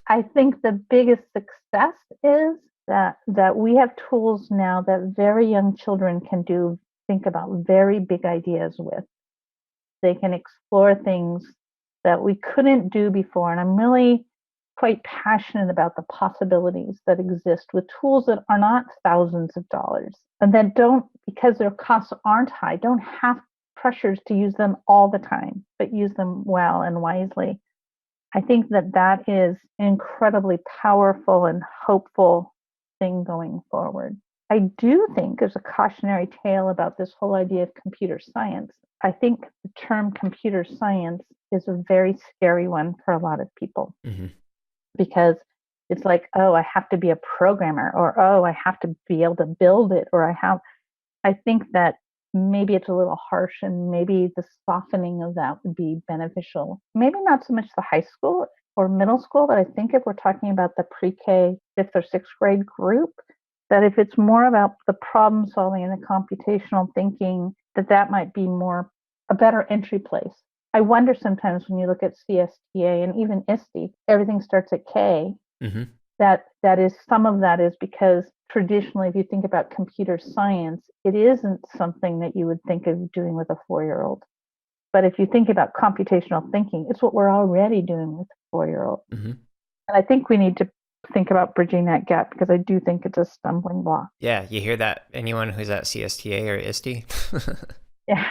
I think the biggest success is that we have tools now that very young children can think about very big ideas with. They can explore things that we couldn't do before. And I'm really quite passionate about the possibilities that exist with tools that are not thousands of dollars and that don't, because their costs aren't high, don't have pressures to use them all the time, but use them well and wisely. I think that is an incredibly powerful and hopeful thing going forward. I do think there's a cautionary tale about this whole idea of computer science. I think the term computer science is a very scary one for a lot of people because it's like, oh, I have to be a programmer, or oh, I have to be able to build it, or I think that maybe it's a little harsh, and maybe the softening of that would be beneficial. Maybe not so much the high school or middle school, but I think if we're talking about the pre-K 5th or 6th grade group, that if it's more about the problem solving and the computational thinking, that might be more a better entry place. I wonder sometimes when you look at CSTA and even ISTE, everything starts at K. That is, some of that is because traditionally, if you think about computer science, it isn't something that you would think of doing with a 4-year-old. But if you think about computational thinking, it's what we're already doing with a 4-year-old. And I think we need to think about bridging that gap, because I do think it's a stumbling block. Yeah, you hear that? Anyone who's at CSTA or ISTE? Yeah.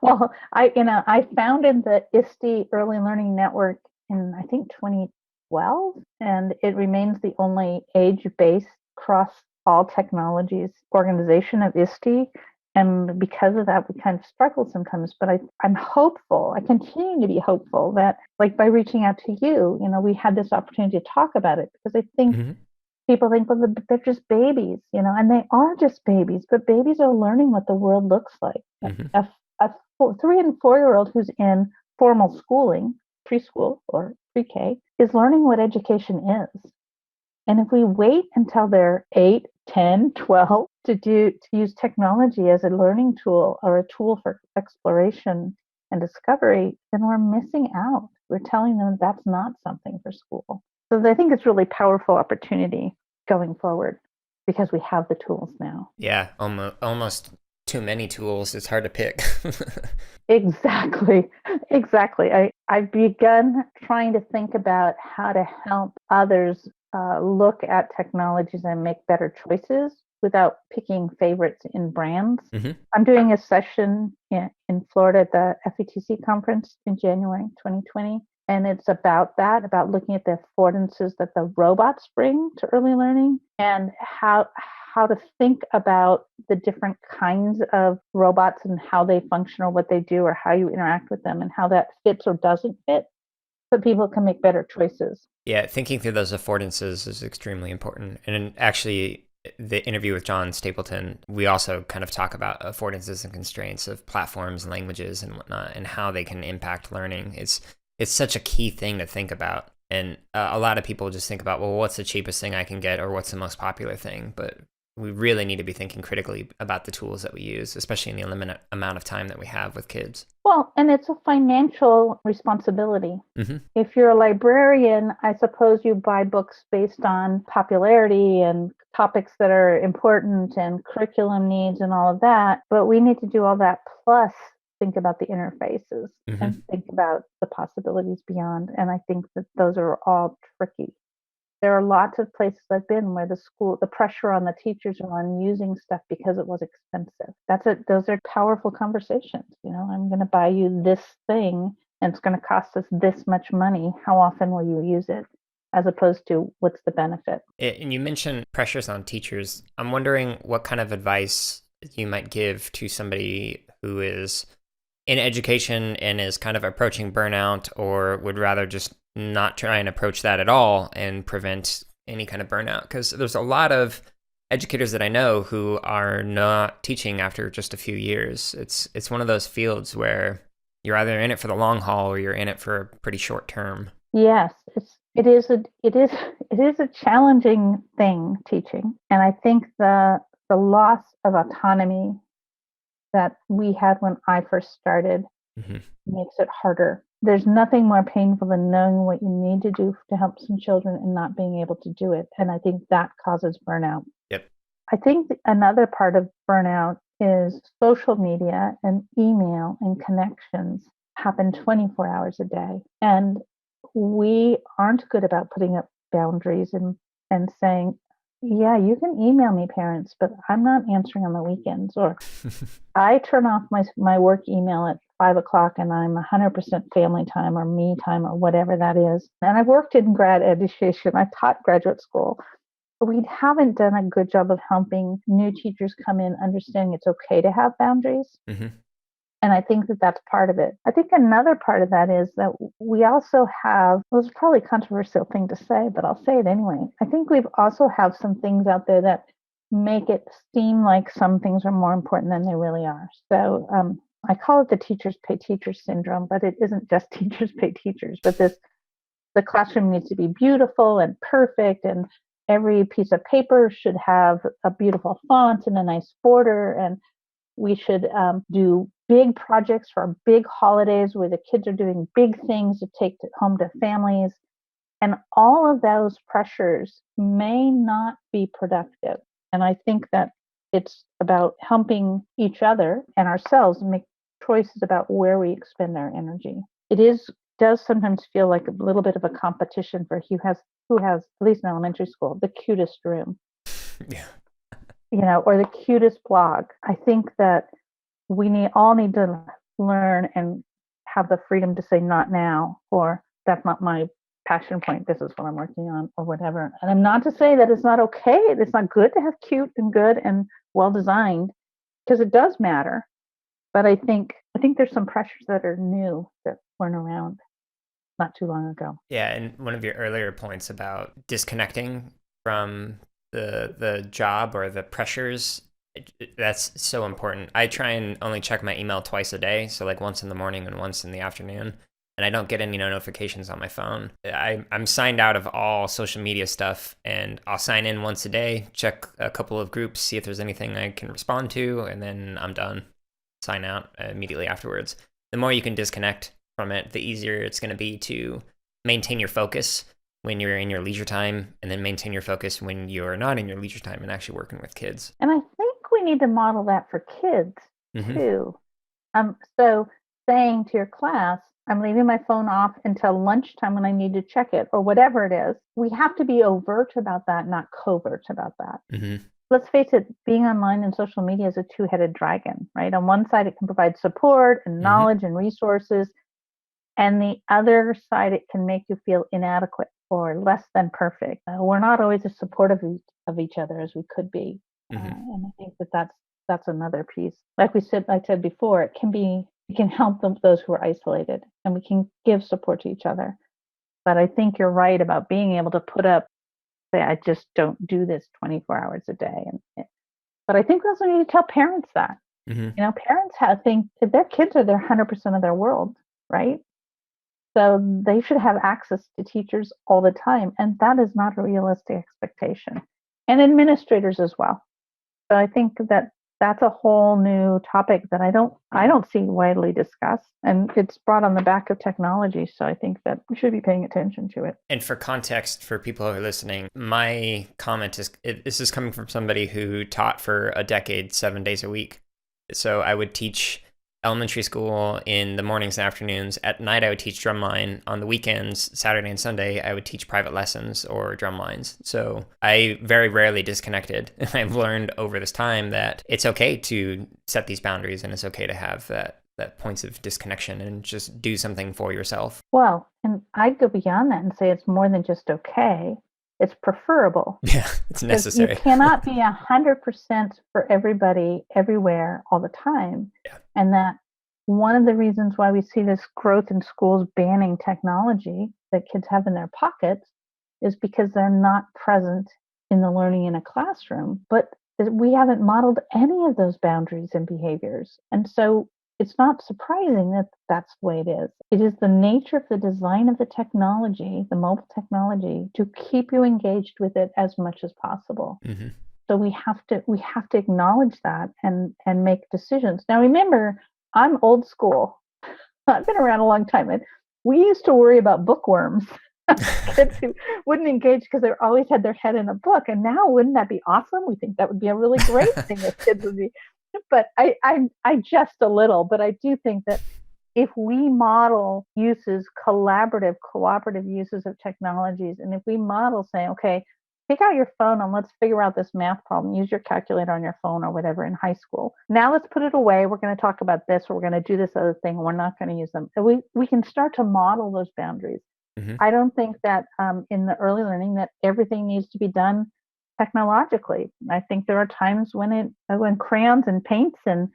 Well, I founded the ISTE Early Learning Network in, I think, 2012, and it remains the only age-based cross all technologies organization of ISTE. And because of that, we kind of struggle sometimes, but I'm hopeful. I continue to be hopeful that, like, by reaching out to you, we had this opportunity to talk about it, because I think people think, well, they're just babies, and they are just babies, but babies are learning what the world looks like. A 3 and 4-year-old who's in formal schooling, preschool or pre-K, is learning what education is. And if we wait until they're 8, 10, 12 to use technology as a learning tool or a tool for exploration and discovery, then we're missing out. We're telling them that's not something for school. So I think it's really powerful opportunity going forward because we have the tools now. Yeah, almost too many tools. It's hard to pick. Exactly. I've begun trying to think about how to help others look at technologies and make better choices without picking favorites in brands. I'm doing a session in Florida at the FETC conference in January 2020. And it's about that, about looking at the affordances that the robots bring to early learning, and how to think about the different kinds of robots and how they function or what they do or how you interact with them and how that fits or doesn't fit, so people can make better choices. Yeah, thinking through those affordances is extremely important. And actually, the interview with John Stapleton, we also kind of talk about affordances and constraints of platforms and languages and whatnot, and how they can impact learning. It's such a key thing to think about. And a lot of people just think about, well, what's the cheapest thing I can get, or what's the most popular thing? But we really need to be thinking critically about the tools that we use, especially in the limited amount of time that we have with kids. Well, and it's a financial responsibility. If you're a librarian, I suppose you buy books based on popularity and topics that are important and curriculum needs and all of that. But we need to do all that plus think about the interfaces and think about the possibilities beyond. And I think that those are all tricky. There are lots of places I've been where the pressure on the teachers are on using stuff because it was expensive. That's it. Those are powerful conversations. I'm going to buy you this thing and it's going to cost us this much money. How often will you use it? As opposed to what's the benefit? And you mentioned pressures on teachers. I'm wondering what kind of advice you might give to somebody who is in education and is kind of approaching burnout, or would rather just not try and approach that at all and prevent any kind of burnout. Because there's a lot of educators that I know who are not teaching after just a few years. It's one of those fields where you're either in it for the long haul or you're in it for a pretty short term. Yes, it is a challenging thing, teaching, and I think the loss of autonomy that we had when I first started makes it harder. There's nothing more painful than knowing what you need to do to help some children and not being able to do it. And I think that causes burnout. Yep. I think another part of burnout is social media and email and connections happen 24 hours a day. And we aren't good about putting up boundaries and saying, yeah, you can email me, parents, but I'm not answering on the weekends. Or I turn off my work email at 5 o'clock and I'm 100% family time or me time or whatever that is. And I've worked in grad education. I've taught graduate school. But we haven't done a good job of helping new teachers come in understanding it's okay to have boundaries. And I think that that's part of it. I think another part of that is that we also have, well, it's probably a controversial thing to say, but I'll say it anyway. I think we've also have some things out there that make it seem like some things are more important than they really are. So I call it the teachers pay teachers syndrome, but it isn't just teachers pay teachers, but the classroom needs to be beautiful and perfect, and every piece of paper should have a beautiful font and a nice border, and we should do big projects for big holidays where the kids are doing big things to take home to families. And all of those pressures may not be productive. And I think that it's about helping each other and ourselves make choices about where we expend our energy. Does sometimes feel like a little bit of a competition for who has, at least in elementary school, the cutest room. Yeah. Or the cutest blog. I think that we all need to learn and have the freedom to say not now, or that's not my passion point. This is what I'm working on, or whatever. And I'm not to say that it's not okay. It's not good to have cute and good and well designed, because it does matter. But I think there's some pressures that are new that weren't around not too long ago. Yeah, and one of your earlier points about disconnecting from the job or the pressures, that's so important. I try and only check my email twice a day, so like once in the morning and once in the afternoon, and I don't get any notifications on my phone. I'm signed out of all social media stuff, and I'll sign in once a day, check a couple of groups, see if there's anything I can respond to, and then I'm done. Sign out immediately afterwards. The more you can disconnect from it, the easier it's going to be to maintain your focus when you're in your leisure time, and then maintain your focus when you're not in your leisure time and actually working with kids. And I think we need to model that for kids too. So saying to your class, I'm leaving my phone off until lunchtime when I need to check it, or whatever it is. We have to be overt about that, not covert about that. Let's face it, being online and social media is a two-headed dragon, right? On one side, it can provide support and knowledge and resources. And the other side, it can make you feel inadequate or less than perfect. We're not always as supportive of each other as we could be. And I think that's another piece. Like I said before, it can help those who are isolated, and we can give support to each other. But I think you're right about being able to put up, say, I just don't do this 24 hours a day. But I think we also need to tell parents that. Parents think their kids are their 100% of their world, right? So they should have access to teachers all the time. And that is not a realistic expectation. And administrators as well. So I think that that's a whole new topic that I don't see widely discussed. And it's brought on the back of technology. So I think that we should be paying attention to it. And for context, for people who are listening, my comment is, this is coming from somebody who taught for a decade, 7 days a week. So I would teach elementary school in the mornings and afternoons. At night, I would teach drumline. On the weekends, Saturday and Sunday, I would teach private lessons or drum lines. So I very rarely disconnected. And I've learned over this time that it's okay to set these boundaries, and it's okay to have that points of disconnection and just do something for yourself. Well, and I'd go beyond that and say it's more than just okay. It's preferable. Yeah, it's necessary. You cannot be 100% for everybody, everywhere, all the time. Yeah. And that one of the reasons why we see this growth in schools banning technology that kids have in their pockets is because they're not present in the learning in a classroom. But we haven't modeled any of those boundaries and behaviors. And so it's not surprising that that's the way it is. It is the nature of the design of the technology, the mobile technology, to keep you engaged with it as much as possible. Mm-hmm. So we have to acknowledge that and make decisions. Now remember, I'm old school. I've been around a long time, and we used to worry about bookworms. Kids who wouldn't engage because they always had their head in a book. And now, wouldn't that be awesome? We think that would be a really great thing if kids would be. But I just a little, but I do think that if we model uses, collaborative, cooperative uses of technologies, and if we model saying, okay, take out your phone and let's figure out this math problem, use your calculator on your phone or whatever in high school. Now let's put it away. We're going to talk about this, or we're going to do this other thing, and we're not going to use them. We can start to model those boundaries. Mm-hmm. I don't think that in the early learning that everything needs to be done technologically. I think there are times when crayons and paints and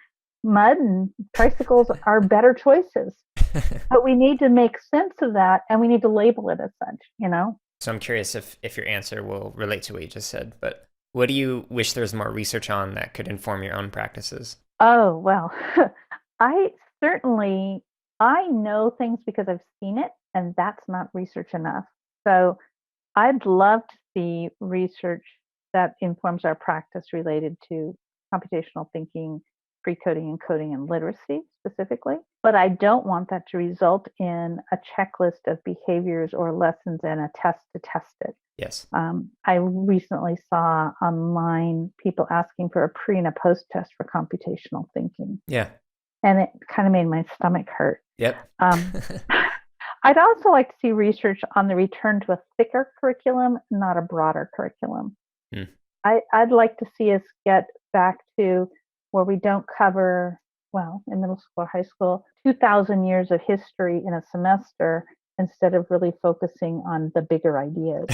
mud and tricycles are better choices. But we need to make sense of that, and we need to label it as such, So I'm curious if your answer will relate to what you just said, but what do you wish there was more research on that could inform your own practices? Oh, well, I know things because I've seen it, and that's not research enough. So I'd love to see research that informs our practice related to computational thinking, pre-coding and coding and literacy specifically. But I don't want that to result in a checklist of behaviors or lessons and a test to test it. Yes. I recently saw online people asking for a pre and a post test for computational thinking. Yeah. And it kind of made my stomach hurt. Yep. I'd also like to see research on the return to a thicker curriculum, not a broader curriculum. I'd like to see us get back to where we don't cover, in middle school or high school, 2,000 years of history in a semester instead of really focusing on the bigger ideas.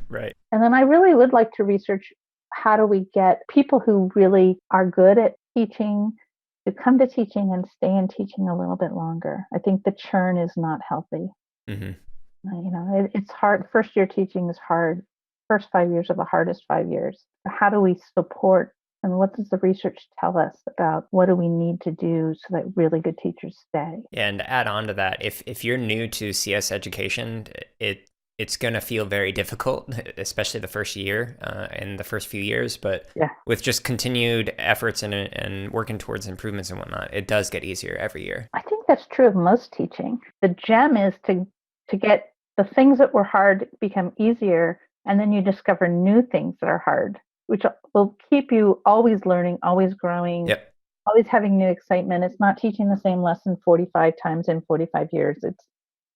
Right. And then I really would like to research how do we get people who really are good at teaching to come to teaching and stay in teaching a little bit longer. I think the churn is not healthy. Mm-hmm. It's hard. First year teaching is hard. First 5 years are the hardest 5 years. How do we support, and what does the research tell us about what do we need to do so that really good teachers stay? And to add on to that, if you're new to CS education, it's going to feel very difficult, especially the first year and the first few years. But with just continued efforts and working towards improvements and whatnot, it does get easier every year. I think that's true of most teaching. The gem is to get the things that were hard become easier, and then you discover new things that are hard, which will keep you always learning, always growing, always having new excitement. It's not teaching the same lesson 45 times in 45 years.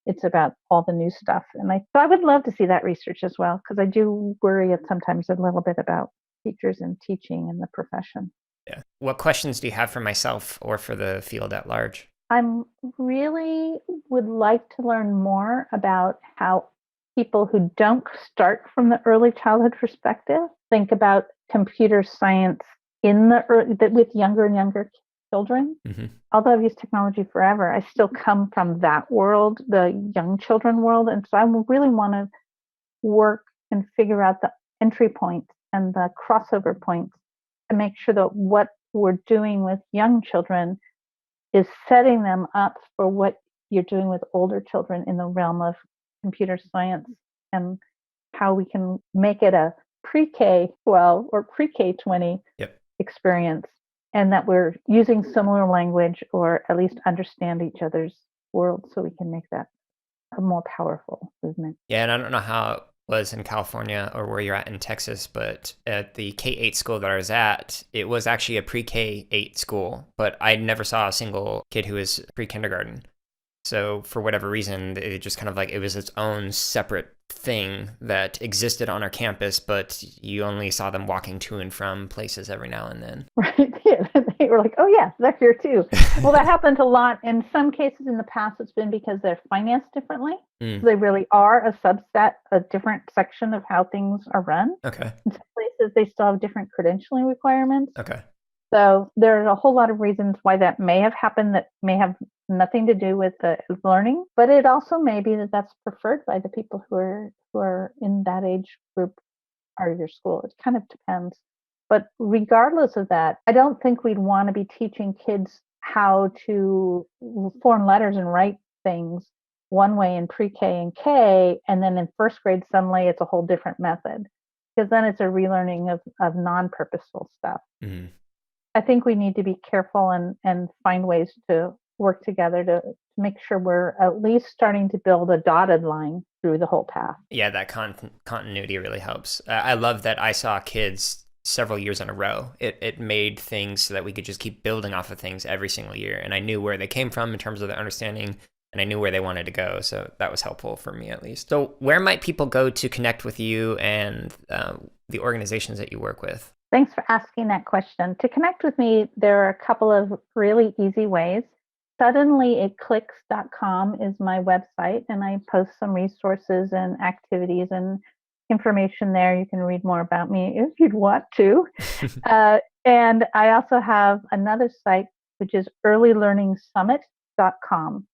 It's about all the new stuff. And I would love to see that research as well, because I do worry sometimes a little bit about teachers and teaching and the profession. Yeah. What questions do you have for myself or for the field at large? I'm really would like to learn more about how people who don't start from the early childhood perspective think about computer science with younger and younger children. Mm-hmm. Although I've used technology forever, I still come from that world, the young children world. And so I really want to work and figure out the entry points and the crossover points to make sure that what we're doing with young children is setting them up for what you're doing with older children in the realm of computer science, and how we can make it a pre-K 12 or pre-K 20 experience, and that we're using similar language or at least understand each other's world so we can make that a more powerful movement. Yeah, and I don't know how was in California or where you're at in Texas, but at the K-8 school that I was at, it was actually a pre-K-8 school, but I never saw a single kid who was pre-kindergarten. So for whatever reason, it just kind of like, it was its own separate thing that existed on our campus, but you only saw them walking to and from places every now and then. Right. Yeah. They were like, oh, yes, they're here too. Well, that happens a lot. In some cases in the past, it's been because they're financed differently. Mm. They really are a subset, a different section of how things are run. Okay. In some places, they still have different credentialing requirements. Okay. So there are a whole lot of reasons why that may have happened that may have nothing to do with the learning, but it also may be that that's preferred by the people who are in that age group part of your school. It kind of depends. But regardless of that, I don't think we'd want to be teaching kids how to form letters and write things one way in pre-K and K, and then in first grade suddenly it's a whole different method, because then it's a relearning of non-purposeful stuff. Mm-hmm. I think we need to be careful and find ways to work together to make sure we're at least starting to build a dotted line through the whole path. Yeah, that continuity really helps. I love that I saw kids several years in a row. It made things so that we could just keep building off of things every single year. And I knew where they came from in terms of their understanding, and I knew where they wanted to go. So that was helpful for me, at least. So where might people go to connect with you and the organizations that you work with? Thanks for asking that question. To connect with me, there are a couple of really easy ways. SuddenlyItClicks.com is my website, and I post some resources and activities and information there. You can read more about me if you'd want to. And I also have another site, which is earlylearningsummit.com.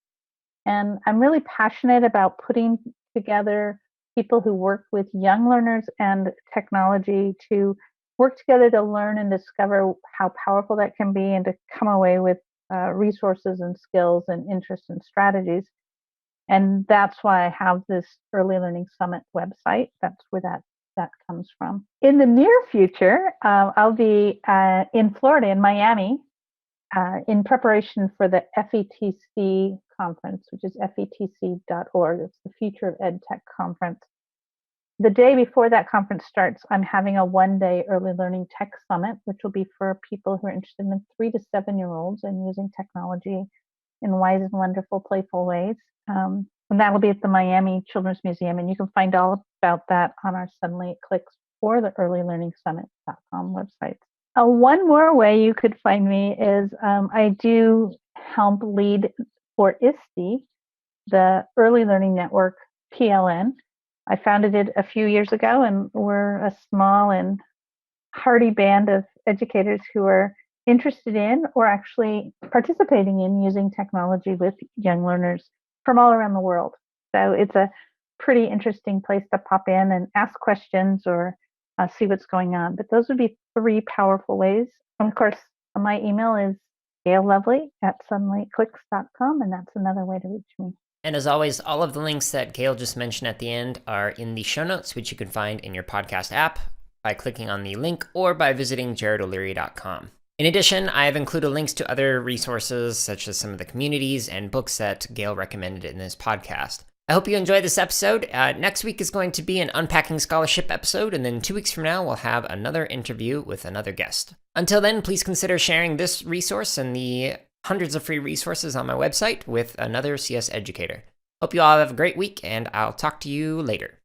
And I'm really passionate about putting together people who work with young learners and technology to work together to learn and discover how powerful that can be, and to come away with resources and skills and interests and strategies. And that's why I have this Early Learning Summit website. That's where that comes from. In the near future, I'll be in Florida, in Miami, in preparation for the FETC conference, which is FETC.org. It's the Future of EdTech conference. The day before that conference starts, I'm having a one-day early learning tech summit, which will be for people who are interested in 3 to 7-year-olds and using technology in wise and wonderful, playful ways. And that'll be at the Miami Children's Museum. And you can find all about that on our Suddenly It Clicks or the earlylearningsummit.com websites. One more way you could find me is I do help lead for ISTE, the Early Learning Network, PLN. I founded it a few years ago, and we're a small and hearty band of educators who are interested in or actually participating in using technology with young learners from all around the world. So it's a pretty interesting place to pop in and ask questions or see what's going on. But those would be 3 powerful ways. And of course, my email is gaillovely@suddenlyitclicks.com, and that's another way to reach me. And as always, all of the links that Gail just mentioned at the end are in the show notes, which you can find in your podcast app by clicking on the link or by visiting jaredoleary.com. In addition, I have included links to other resources, such as some of the communities and books that Gail recommended in this podcast. I hope you enjoyed this episode. Next week is going to be an Unpacking Scholarship episode, and then 2 weeks from now, we'll have another interview with another guest. Until then, please consider sharing this resource and the hundreds of free resources on my website with another CS educator. Hope you all have a great week, and I'll talk to you later.